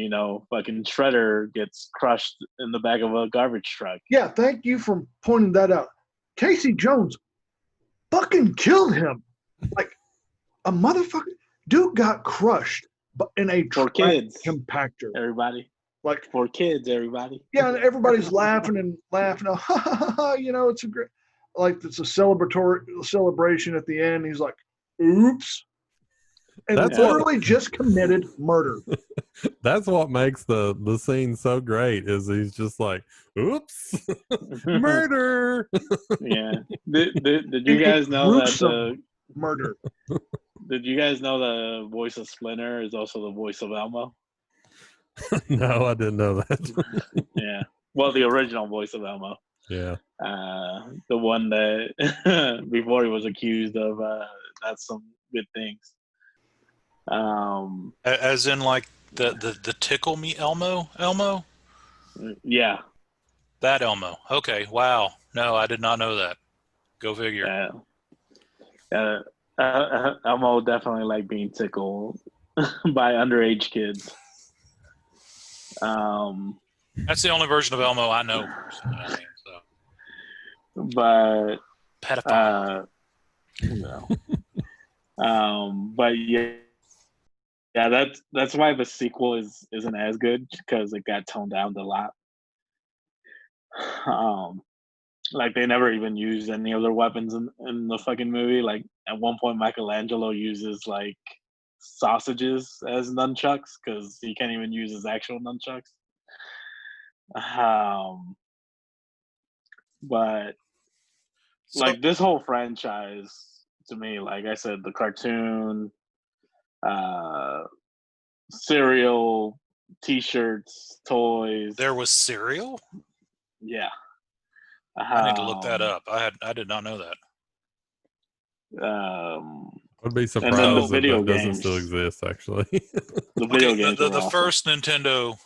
fucking Shredder gets crushed in the back of a garbage truck. Yeah, thank you for pointing that out. Casey Jones fucking killed him. Like a motherfucker. Dude got crushed in a For trash kids, compactor. everybody. Like For kids, everybody. Yeah, and everybody's laughing and laughing. It's a great, like it's a celebration at the end. He's like, "Oops," and That's literally just committed murder. That's what makes the scene so great. Is he's just like, "Oops, murder." Yeah. Did you guys know that the murder? Did you guys know the voice of Splinter is also the voice of Elmo? No, I didn't know that. Yeah. Well, the original voice of Elmo. Yeah. The one that before he was accused of not some good things. As in, like the tickle me Elmo? Yeah. That Elmo. Okay. Wow. No, I did not know that. Go figure. Elmo definitely like being tickled by underage kids. That's the only version of Elmo I know. But pedophile. But yeah, that's why the sequel isn't as good, because it got toned down a lot. Like they never even used any of their weapons in the fucking movie. Like at one point, Michelangelo uses like sausages as nunchucks because he can't even use his actual nunchucks. But like this whole franchise, to me, like I said, the cartoon, cereal, T-shirts, toys. There was cereal? Yeah. I need to look that up. I did not know that. I'd be surprised if that doesn't still exist, actually. The video games. The first Nintendo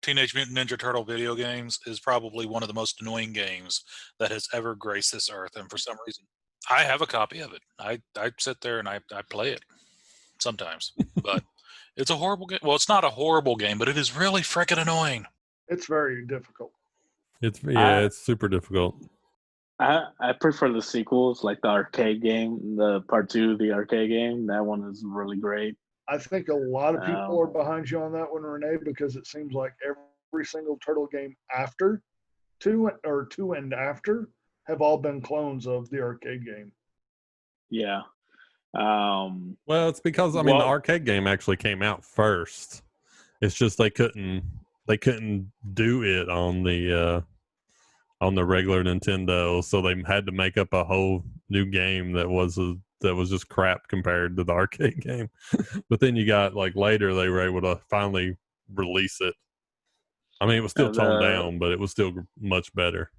Teenage Mutant Ninja Turtle video games is probably one of the most annoying games that has ever graced this earth, and for some reason, I have a copy of it. I sit there and I play it sometimes, but it's a horrible game. Well, it's not a horrible game, but it is really freaking annoying. It's very difficult. It's super difficult. I prefer the sequels, like the arcade game, the part 2, the arcade game. That one is really great. I think a lot of people are behind you on that one, Rene, because it seems like every single Turtle game after 2 and after have all been clones of the arcade game. Yeah. Well, it's because the arcade game actually came out first. It's just they couldn't do it on the regular Nintendo, so they had to make up a whole new game that was just crap compared to the arcade game. But then you got, like, later they were able to finally release it. I mean, it was still toned down, but it was still much better.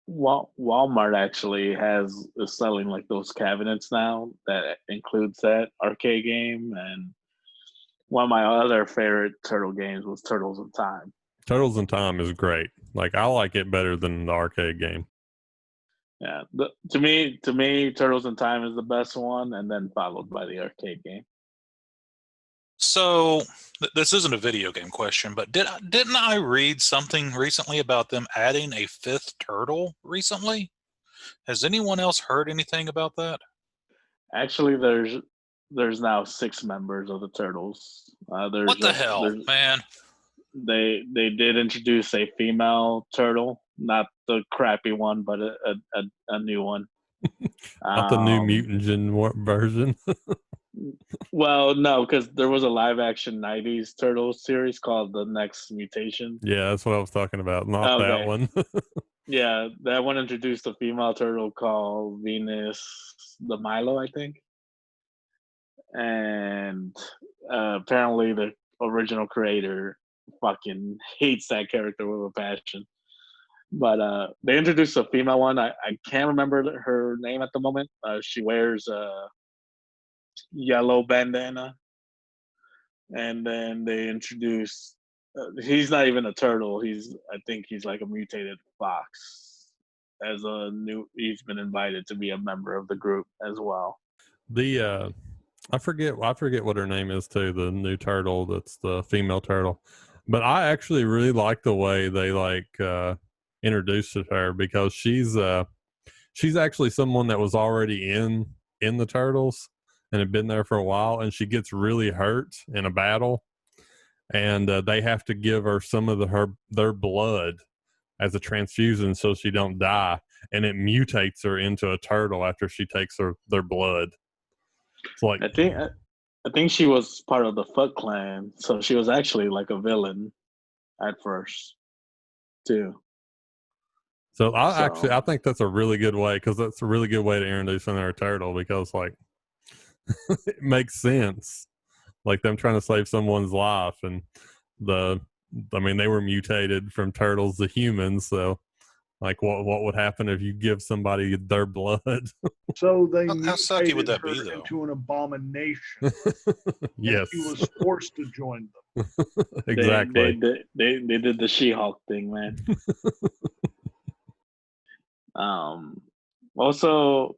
Walmart actually is selling like those cabinets now that includes that arcade game, and one of my other favorite turtle games was Turtles in Time. Turtles in Time is great. Like, I like it better than the arcade game. Yeah, to me, Turtles in Time is the best one, and then followed by the arcade game. So this isn't a video game question, but didn't I read something recently about them adding a fifth turtle recently? Has anyone else heard anything about that? Actually, there's now 6 members of the Turtles. What the hell, man? They did introduce a female turtle, not the crappy one, but a new one. Not the new mutagen version. Well, no, because there was a live action 90s turtle series called The Next Mutation. Yeah, that's what I was talking about. Not that one. Yeah, that one introduced a female turtle called Venus the Milo, I think. And apparently the original creator fucking hates that character with a passion. But they introduced a female one. I can't remember her name at the moment. She wears a yellow bandana. And then they introduced he's not even a turtle. I think he's like a mutated fox. He's been invited to be a member of the group as well. I forget what her name is too, the new turtle that's the female turtle. But I actually really like the way they introduced her, because she's actually someone that was already in the Turtles and had been there for a while, and she gets really hurt in a battle, and they have to give her some of their blood as a transfusion so she don't die, and it mutates her into a turtle after she takes their blood. It's like, I think she was part of the Foot Clan, so she was actually like a villain at first too. So I think that's a really good way, because that's a really good way to introduce another turtle, because like it makes sense, like them trying to save someone's life, and they were mutated from turtles to humans, so like what would happen if you give somebody their blood? So they How sucky would that be, though? into an abomination. Yes, he was forced to join them. Exactly. They did the She-Hulk thing, man. Also,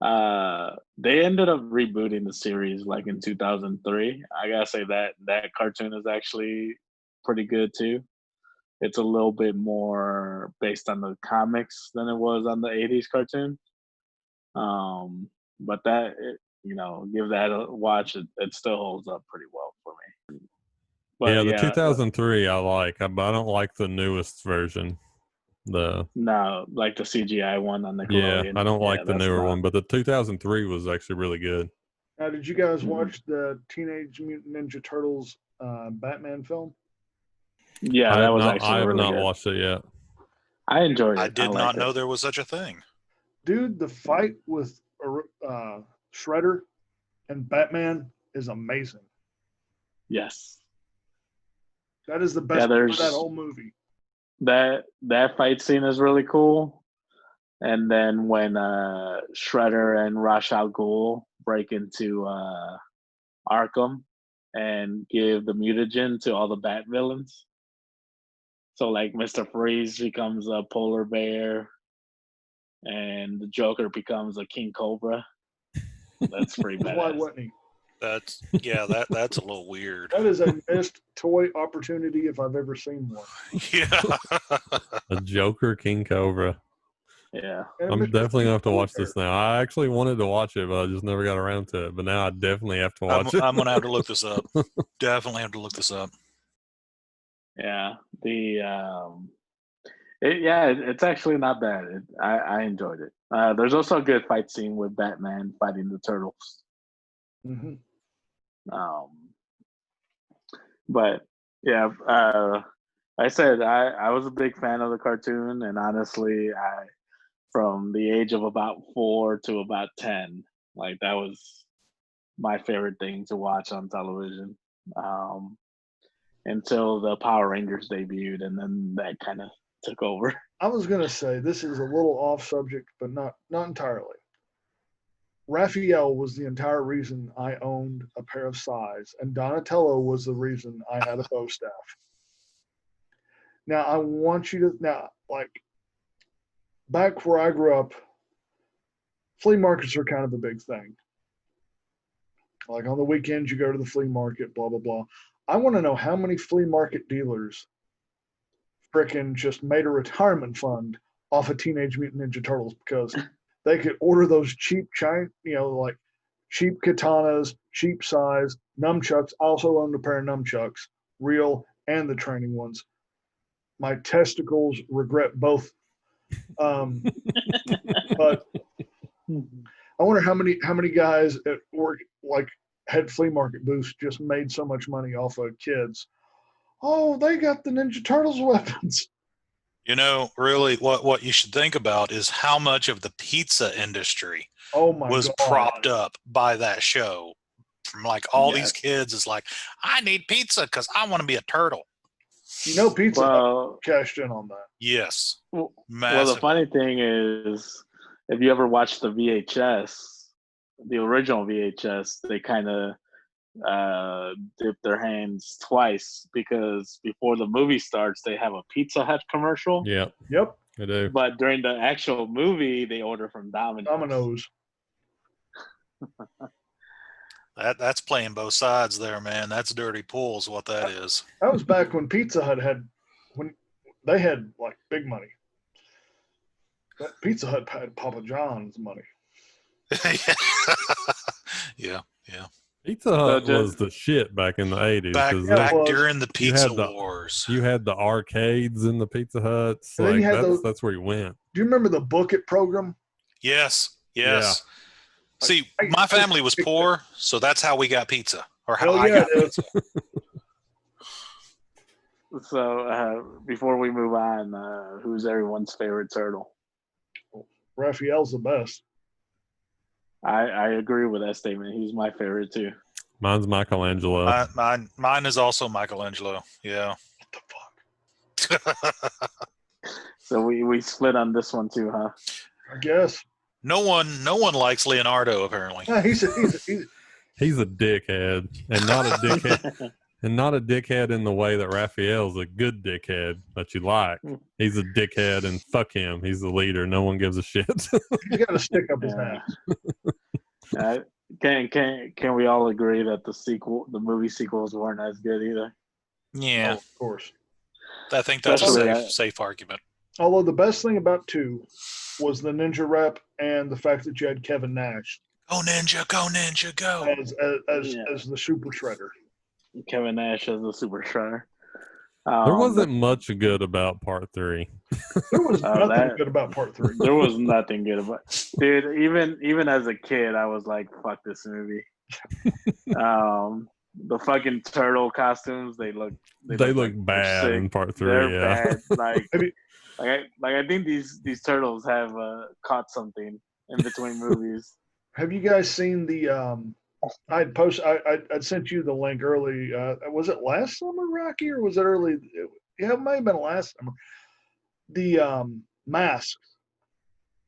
they ended up rebooting the series like in 2003. I gotta say that cartoon is actually pretty good too. It's a little bit more based on the comics than it was on the 80s cartoon. But give that a watch. It still holds up pretty well for me. But the 2003 I like, but I don't like the newest version. No, like the CGI one on Nickelodeon. Yeah, I don't like the newer one, but the 2003 was actually really good. Now, did you guys watch the Teenage Mutant Ninja Turtles Batman film? Yeah, that was actually really good. I have not watched it yet. I enjoyed it. I did not know there was such a thing. Dude, the fight with Shredder and Batman is amazing. Yes. That is the best part of that whole movie. That fight scene is really cool. And then when Shredder and Ra's al Ghul break into Arkham and give the mutagen to all the Bat villains. So like Mr. Freeze becomes a polar bear, and the Joker becomes a king cobra. That's pretty badass. Why wouldn't he? That's a little weird. That is a missed toy opportunity if I've ever seen one. Yeah. A Joker King Cobra. Yeah. I'm definitely gonna have to watch this now. I actually wanted to watch it, but I just never got around to it. But now I definitely have to watch it. I'm gonna have to look this up. Definitely have to look this up. Yeah. It's actually not bad. I enjoyed it. There's also a good fight scene with Batman fighting the Turtles. Mm-hmm. But yeah, I said I was a big fan of the cartoon, and honestly, from the age of about 4 to about 10, like that was my favorite thing to watch on television. Until the Power Rangers debuted, and then that kind of took over. I was gonna say this is a little off subject, but not entirely. Raphael was the entire reason I owned a pair of size, and Donatello was the reason I had a bow staff. Now, I want you to, back where I grew up, flea markets are kind of a big thing. Like on the weekends, you go to the flea market, blah, blah, blah. I want to know how many flea market dealers frickin' just made a retirement fund off of Teenage Mutant Ninja Turtles because they could order those cheap, like cheap katanas, cheap size, nunchucks. I also owned a pair of nunchucks, real and the training ones. My testicles regret both. But I wonder how many guys at work had flea market booths just made so much money off of kids. Oh, they got the Ninja Turtles weapons. Really what you should think about is how much of the pizza industry was God. propped up by that show. From all these kids is like, I need pizza because I want to be a turtle. Pizza cashed in on that. Yes. Well, the funny thing is, if you ever watched the VHS, the original VHS, they kind of dip their hands twice because before the movie starts, they have a Pizza Hut commercial. Yep. I do. But during the actual movie, they order from Domino's. That's playing both sides there, man. That's dirty pools, what that is. That was back when Pizza Hut had big money. That Pizza Hut had Papa John's money. Yeah. Pizza Hut was the shit back in the 80s. Back during the Pizza Wars. You had the arcades in the Pizza Huts. That's where you went. Do you remember the Book It program? Yes. Yeah. See, my family was poor, so that's how we got pizza. Or how I got pizza. So, before we move on, who's everyone's favorite turtle? Raphael's the best. I agree with that statement. He's my favorite too. Mine's Michelangelo. Mine is also Michelangelo. Yeah. What the fuck? So we split on this one too, huh? I guess. No one likes Leonardo apparently. No, he's a dickhead, and not a dickhead, and not a dickhead in the way that Raphael's a good dickhead that you like. He's a dickhead, and fuck him. He's the leader. No one gives a shit. He's got to stick up his ass. Can we all agree that the movie sequels weren't as good either? Yeah, of course. I think that's a safe argument. Although the best thing about 2 was the ninja rep and the fact that you had Kevin Nash. Go Ninja, go! As the Super Shredder. Kevin Nash as the Super Shredder. There wasn't much good about Part 3. There was nothing good about Part 3. There was nothing good about it. Dude, even as a kid, I was like, fuck this movie. The fucking turtle costumes, they look bad in Part 3. They're bad. I think these turtles have caught something in between movies. Have you guys seen the I'd sent you the link early. Was it last summer, Rocky, or was it early? Yeah, it might have been last summer. The masks,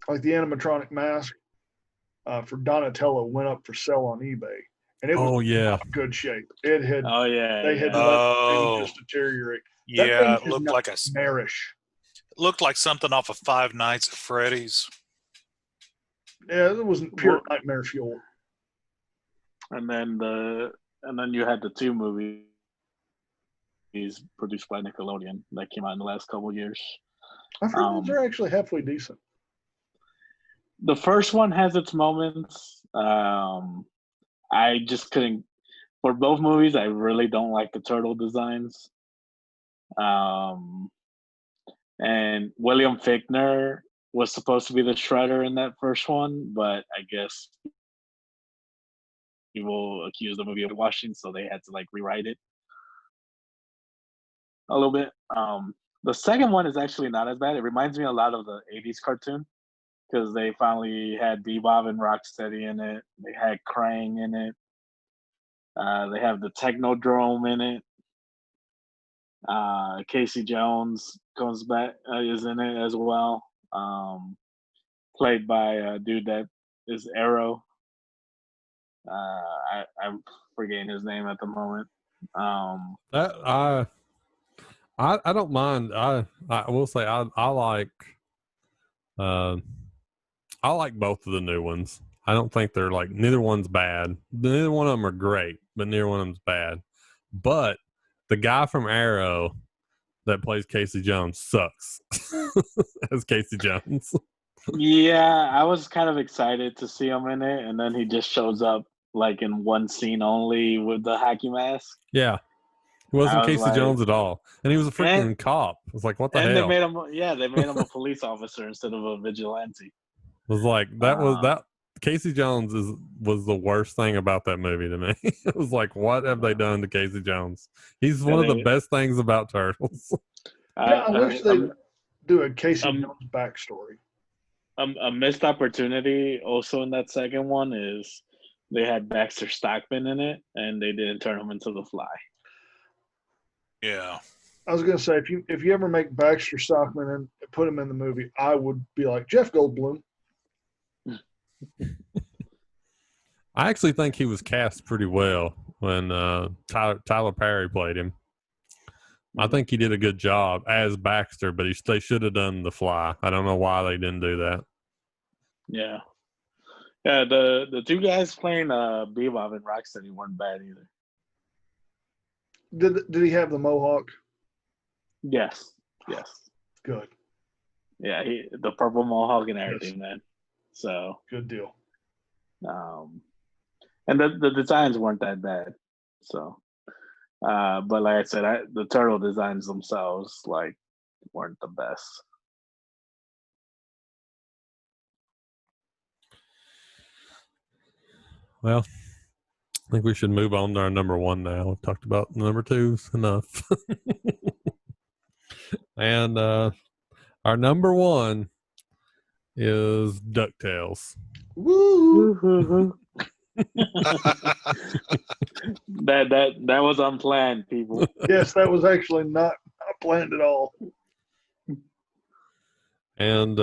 like the animatronic mask for Donatello, went up for sale on eBay, and it was in good shape. It had. Oh yeah. They had let things just deteriorate. Yeah, it looked like nightmarish. It looked like something off of Five Nights at Freddy's. Yeah, it wasn't pure nightmare fuel. And then you had the 2 movies produced by Nickelodeon that came out in the last couple of years. I think those are actually halfway decent. The first one has its moments. I just couldn't. For both movies, I really don't like the turtle designs. And William Fichtner was supposed to be the Shredder in that first one, but I guess people accused the movie of washing, so they had to rewrite it a little bit. The second one is actually not as bad. It reminds me a lot of the 80s cartoon because they finally had Bebop and Rocksteady in it. They had Krang in it. They have the Technodrome in it. Casey Jones comes back, is in it as well. Played by a dude that is Arrow I'm forgetting his name at the moment. That I don't mind. I will say I like I like both of the new ones. I don't think they're like neither one's bad. Neither one of them are great, but neither one of them's bad. But the guy from Arrow that plays Casey Jones sucks as Casey Jones. Yeah, I was kind of excited to see him in it, and then he just shows up like in one scene only with the hockey mask. Yeah. He wasn't I was Casey like, Jones at all. And he was a freaking and, cop. I was like, what the and hell? they made him a police officer instead of a vigilante. It was like that Casey Jones was the worst thing about that movie to me. It was like, what have they done to Casey Jones? He's one of the best things about Turtles. I wish they'd do a Casey Jones backstory. A missed opportunity also in that second one is they had Baxter Stockman in it, and they didn't turn him into the Fly. Yeah. I was going to say, if you ever make Baxter Stockman and put him in the movie, I would be like Jeff Goldblum. I actually think he was cast pretty well when Tyler Perry played him. I think he did a good job as Baxter, but they should have done the Fly. I don't know why they didn't do that. Yeah. Yeah, the two guys playing Bebop and Rocksteady weren't bad either. Did he have the mohawk? Yes. Good. Yeah, the purple mohawk and everything, man. So good deal. And the designs weren't that bad. So, but like I said, the turtle designs themselves like weren't the best. Well, I think we should move on to our number one now. We've talked about number twos enough. And our number one is DuckTales. Woo! that was unplanned, people. Yes, that was actually not planned at all. And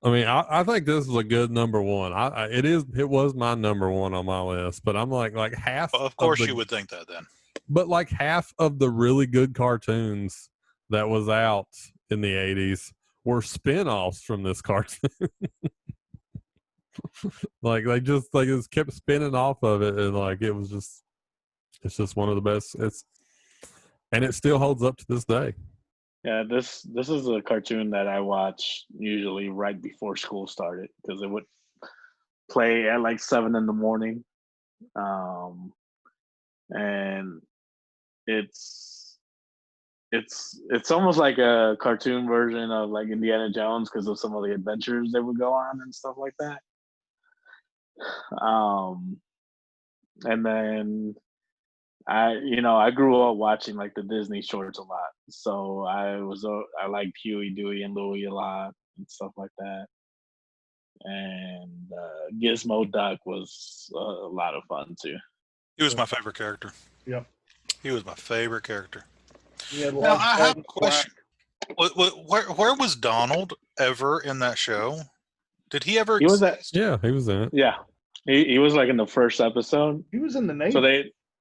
I mean, I think this is a good number one. It was my number one on my list, but I'm like half. Well, of course, you would think that then. But like half of the really good cartoons that was out in the 80s were spin-offs from this cartoon. Like they just kept spinning off of it, and like it's just one of the best. And it still holds up to this day. Yeah, this is a cartoon that I watch usually right before school started because it would play at like 7 a.m. And it's almost like a cartoon version of like Indiana Jones because of some of the adventures they would go on and stuff like that. And then I grew up watching like the Disney shorts a lot, so I liked Huey, Dewey, and Louie a lot and stuff like that. And Gizmo Duck was a lot of fun too. He was my favorite character. Yep. He was my favorite character. Now, I have a question. Where was Donald ever in that show? Did he ever exist? Yeah, he was in it. Yeah. He was like in the first episode. He was in the Navy. So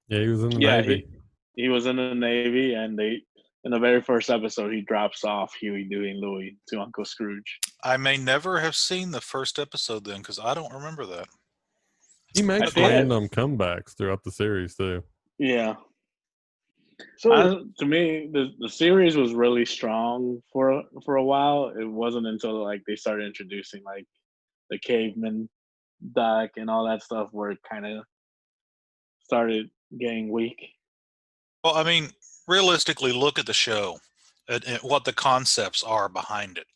he was in the Navy. He was in the Navy, and in the very first episode, he drops off Huey, Dewey, and Louie to Uncle Scrooge. I may never have seen the first episode then because I don't remember that. He makes random comebacks throughout the series too. Yeah. So to me, the series was really strong for a while. It wasn't until like they started introducing like the caveman Duck and all that stuff where it kind of started getting weak. Well, I mean, realistically, look at the show and what the concepts are behind it.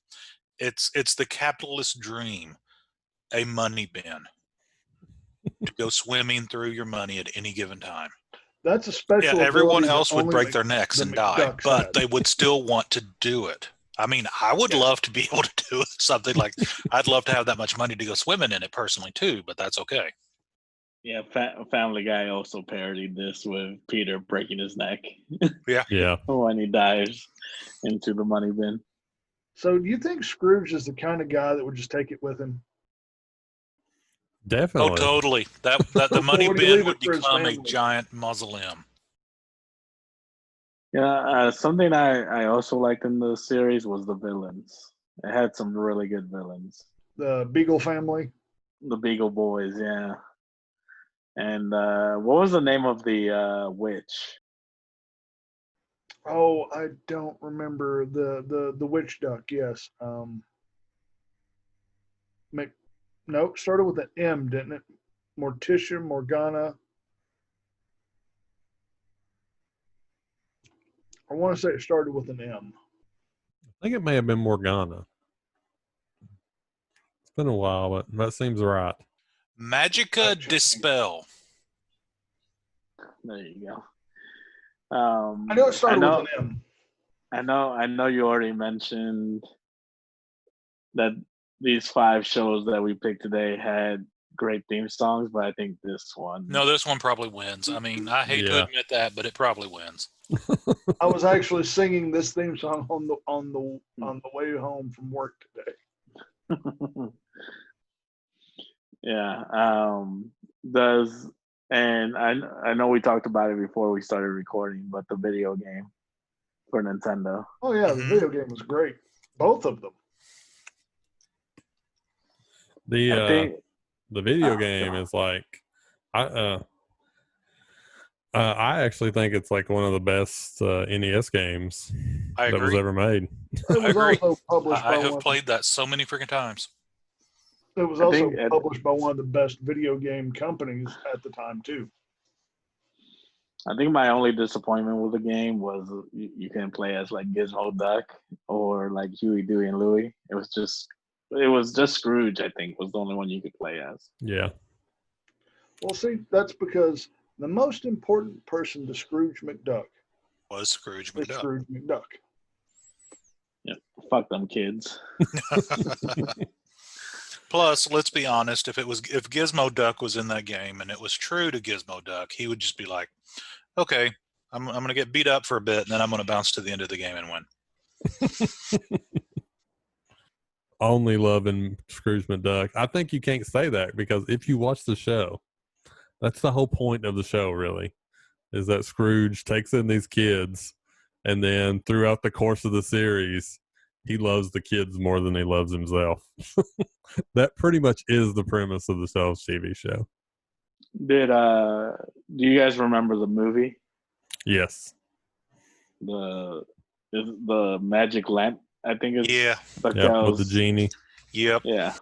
It's the capitalist dream, a money bin to go swimming through your money at any given time. that's a special. Yeah, everyone ability else that would only break their necks and die, McDucks but had. they would still want to do it. I mean, I would love to be able to do something like, I'd love to have that much money to go swimming in it personally too, but that's okay. Yeah, Family Guy also parodied this with Peter breaking his neck. Yeah. When he dives into the money bin. So do you think Scrooge is the kind of guy that would just take it with him? Definitely. Oh, totally. That the money Would he leave bin would it for his become a family? giant mausoleum. Yeah, something I also liked in the series was the villains. It had some really good villains. The Beagle family. The Beagle Boys, yeah. And what was the name of the witch? Oh, I don't remember the witch duck. Yes. No, started with an M, didn't it? Morticia, Morgana. I want to say it started with an M. I think it may have been Morgana. It's been a while, but that seems right. Magica Dispel. There you go. I know it started with an M. I know you already mentioned that these 5 shows that we picked today had great theme songs, but I think this one. No, this one probably wins. I mean, I hate to admit that, but it probably wins. I was actually singing this theme song on the way home from work today. Yeah. And I know we talked about it before we started recording, but the video game for Nintendo. Oh yeah, the video game was great. Both of them. The video game is like I actually think it's like one of the best NES games that was ever made. It was also published I have played that so many freaking times. It was also published by one of the best video game companies at the time too. I think my only disappointment with the game was you couldn't play as like Gizmo Duck or like Huey, Dewey, and Louie. It was just Scrooge. I think was the only one you could play as. Yeah. Well, see, that's because the most important person to Scrooge McDuck was Scrooge McDuck. Scrooge McDuck. Yeah, fuck them kids. Plus, let's be honest, if Gizmo Duck was in that game and it was true to Gizmo Duck, he would just be like, okay, I'm going to get beat up for a bit, and then I'm going to bounce to the end of the game and win. Only loving Scrooge McDuck. I think you can't say that because if you watch the show, that's the whole point of the show, really, is that Scrooge takes in these kids, and then throughout the course of the series, he loves the kids more than he loves himself. That pretty much is the premise of the Cells TV show. Do you guys remember the movie? Yes. The magic lamp, I think it's with the genie. Yep. Yeah.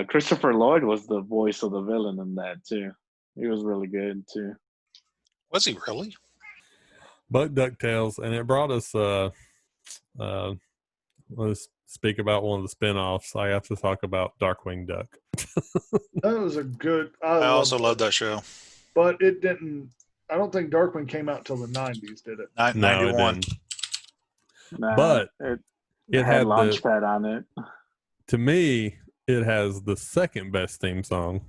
Christopher Lloyd was the voice of the villain in that too. He was really good too. Was he really? But DuckTales, and it brought us let's speak about one of the spinoffs. I have to talk about Darkwing Duck. That was a good. I also love that show. But it didn't. I don't think Darkwing came out till the 90s, did it? 91. Nah, but it had Launchpad on it. To me, it has the second best theme song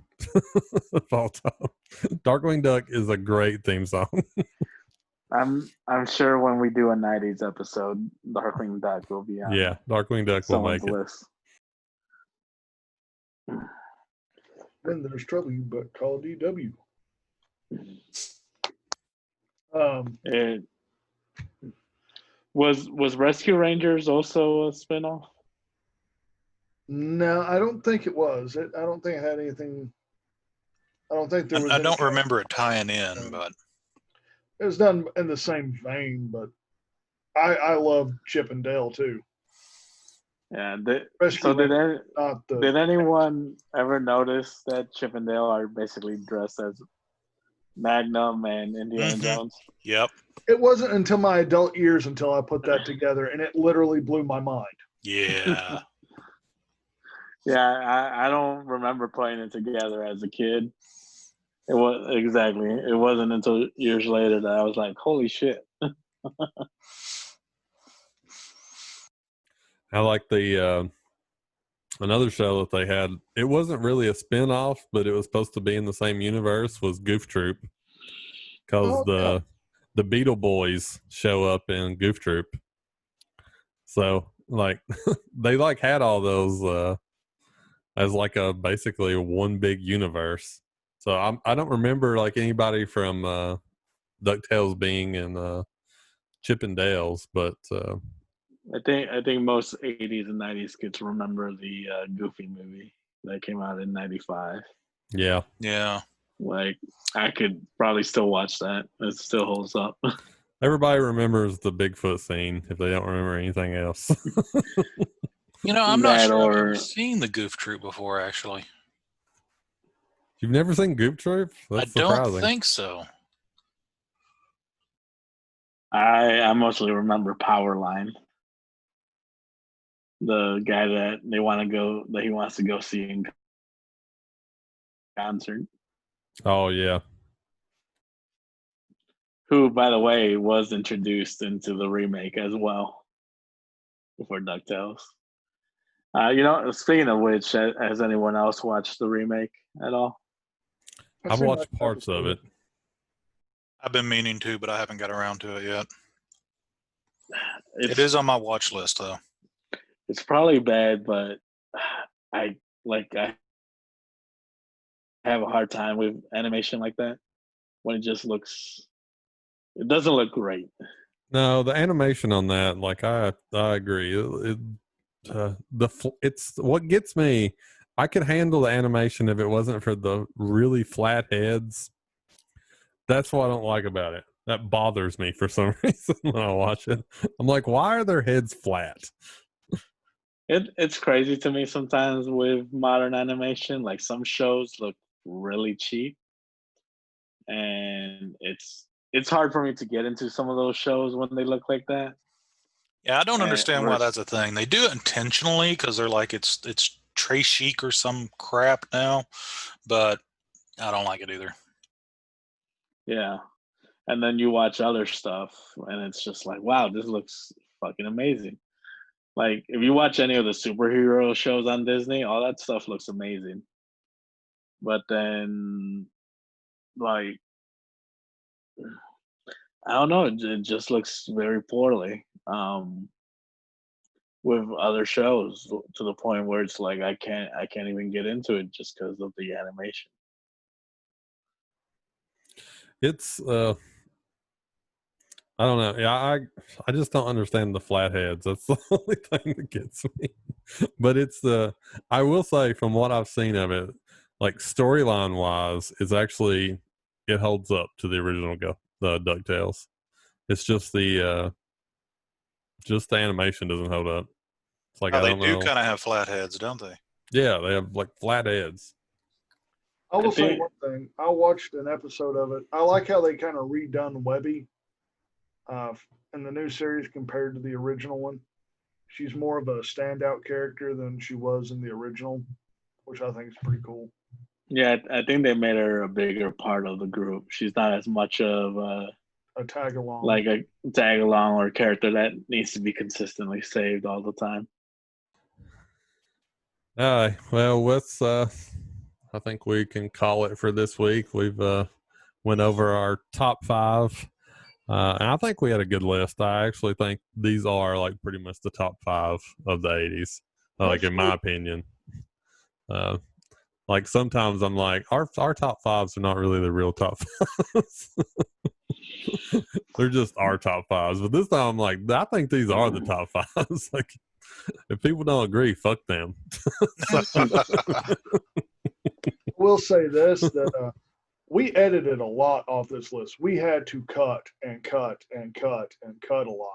of all time. Darkwing Duck is a great theme song. I'm sure when we do a 90s episode, Darkwing Duck will be on. Yeah, Darkwing Duck will make it. List. Then there's trouble, you but call DW. It was Rescue Rangers also a spinoff? No, I don't think it was. I don't think it had anything. I don't think there was. I don't remember it tying in, but it was done in the same vein. But I love Chip and Dale too. Yeah. Did anyone ever notice that Chip and Dale are basically dressed as Magnum and Indiana Jones? Yep. It wasn't until my adult years until I put that together, and it literally blew my mind. Yeah. Yeah, I don't remember putting it together as a kid. It wasn't until years later that I was like, holy shit. I like the another show that they had. It wasn't really a spin-off, but it was supposed to be in the same universe, was Goof Troop. Because the Beetle Boys show up in Goof Troop. So like they like had all those as like a basically one big universe. So I don't remember like anybody from DuckTales being in Chip and Dale's, but I think most 80s and 90s kids remember the Goofy movie that came out in 95. yeah. Like, I could probably still watch that. It still holds up. Everybody remembers the Bigfoot scene if they don't remember anything else. I'm not That sure I've or- ever seen the Goof Troop before, actually. You've never seen Goop Troop? That's I don't surprising. think so. I mostly remember Powerline. The guy that he wants to go see in concert. Oh yeah. Who, by the way, was introduced into the remake as well for DuckTales. Speaking of which, has anyone else watched the remake at all? I've seen watched like parts of it. I've been meaning to, but I haven't got around to it yet. It It is on my watch list, though. It's probably bad, but I have a hard time with animation like that when it doesn't look great. No, the animation on that, like I agree. It's what gets me. I could handle the animation if it wasn't for the really flat heads. That's what I don't like about it. That bothers me for some reason when I watch it. I'm like, why are their heads flat? It's crazy to me sometimes with modern animation. Like, some shows look really cheap, and it's hard for me to get into some of those shows when they look like that. Yeah, I don't understand why versus- that's a thing. They do it intentionally because they're like it's tray chic or some crap now, but I don't like it either. Yeah. And then you watch other stuff and it's just like, wow, this looks fucking amazing. Like, if you watch any of the superhero shows on Disney, all that stuff looks amazing. But then, like, I don't know, it just looks very poorly with other shows, to the point where it's like I can't even get into it just because of the animation. It's I don't know. Yeah, I just don't understand the flatheads. That's the only thing that gets me. But it's I will say from what I've seen of it, like storyline wise, it's actually it holds up to the original the DuckTales. It's just the animation doesn't hold up. It's like Oh, I they don't do know. kind of have flat heads, don't they? Yeah, they have like flat heads. I will say think- one thing. I watched an episode of it. I like how they kind of redone Webby in the new series compared to the original one. She's more of a standout character than she was in the original, which I think is pretty cool. Yeah, I think they made her a bigger part of the group. She's not as much of A tag along. like a tag along or a character that needs to be consistently saved all the time. All right. Well, let's I think we can call it for this week. We've went over our top 5. And I think we had a good list. I actually think these are like pretty much the top 5 of the 80s, like in my opinion. Like sometimes I'm like, our top 5s are not really the real top 5s. They're just our top 5s. But this time I'm like, I think these are the top 5s. Like, if people don't agree, fuck them. We'll say this, that we edited a lot off this list. We had to cut and cut and cut and cut a lot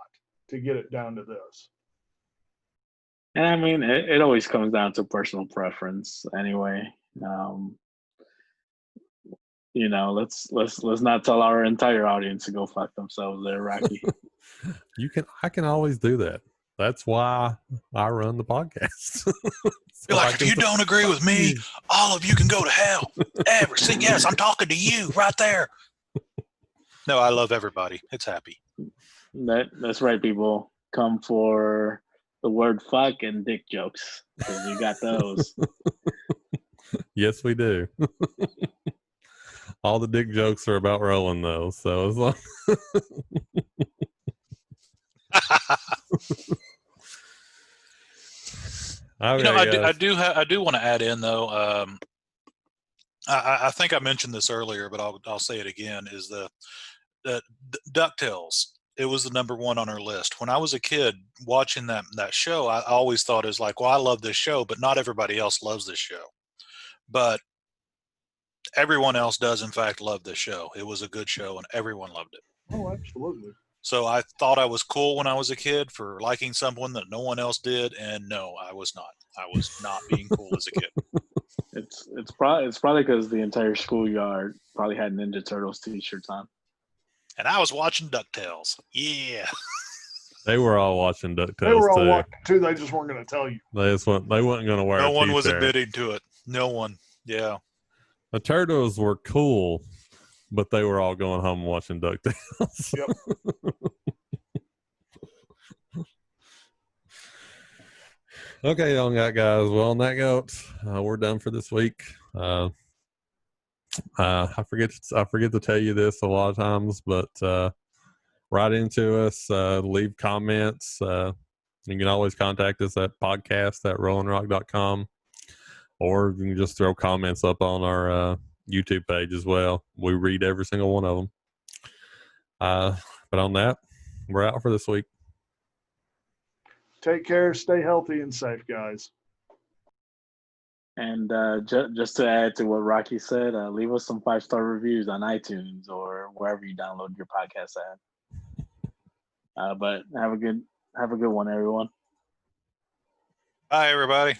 to get it down to this. And I mean, it always comes down to personal preference anyway. Let's not tell our entire audience to go fuck themselves there, Rocky. I can always do that. That's why I run the podcast. So You're like, if you don't agree with me, all of you can go to hell. Yes, I'm talking to you right there. No, I love everybody. It's happy. That's right, people. Come for the word fuck and dick jokes, because we got those. Yes, we do. All the dick jokes are about Roland, though. So as long all Okay, I yes. do want to add in though. I think I mentioned this earlier, but I'll say it again. Is the DuckTales? It was the number one on our list. When I was a kid watching that show, I always thought it was like, well, I love this show, but not everybody else loves this show. But everyone else does, in fact, love this show. It was a good show, and everyone loved it. Oh, absolutely. So I thought I was cool when I was a kid for liking someone that no one else did, and no, I was not. I was not being cool as a kid. It's probably because the entire schoolyard probably had Ninja Turtles t-shirts on. And I was watching DuckTales. Yeah. They were all watching DuckTales They were all too. watching too. They just weren't going to tell you. They wasn't going to wear No a one was t-shirt. admitting to it. No one. Yeah. The turtles were cool, but they were all going home and watching DuckTales. Yep. Okay, on that, guys. Well, on that note, we're done for this week. I forget to tell you this a lot of times, but write into us, leave comments. You can always contact us at podcast@rolandrock.com, or you can just throw comments up on our YouTube page as well. We read every single one of them. But on that, we're out for this week. Take care, stay healthy and safe, guys. And just to add to what Rocky said, leave us some 5-star reviews on iTunes or wherever you download your podcast at. But have a good one, everyone. Bye, everybody.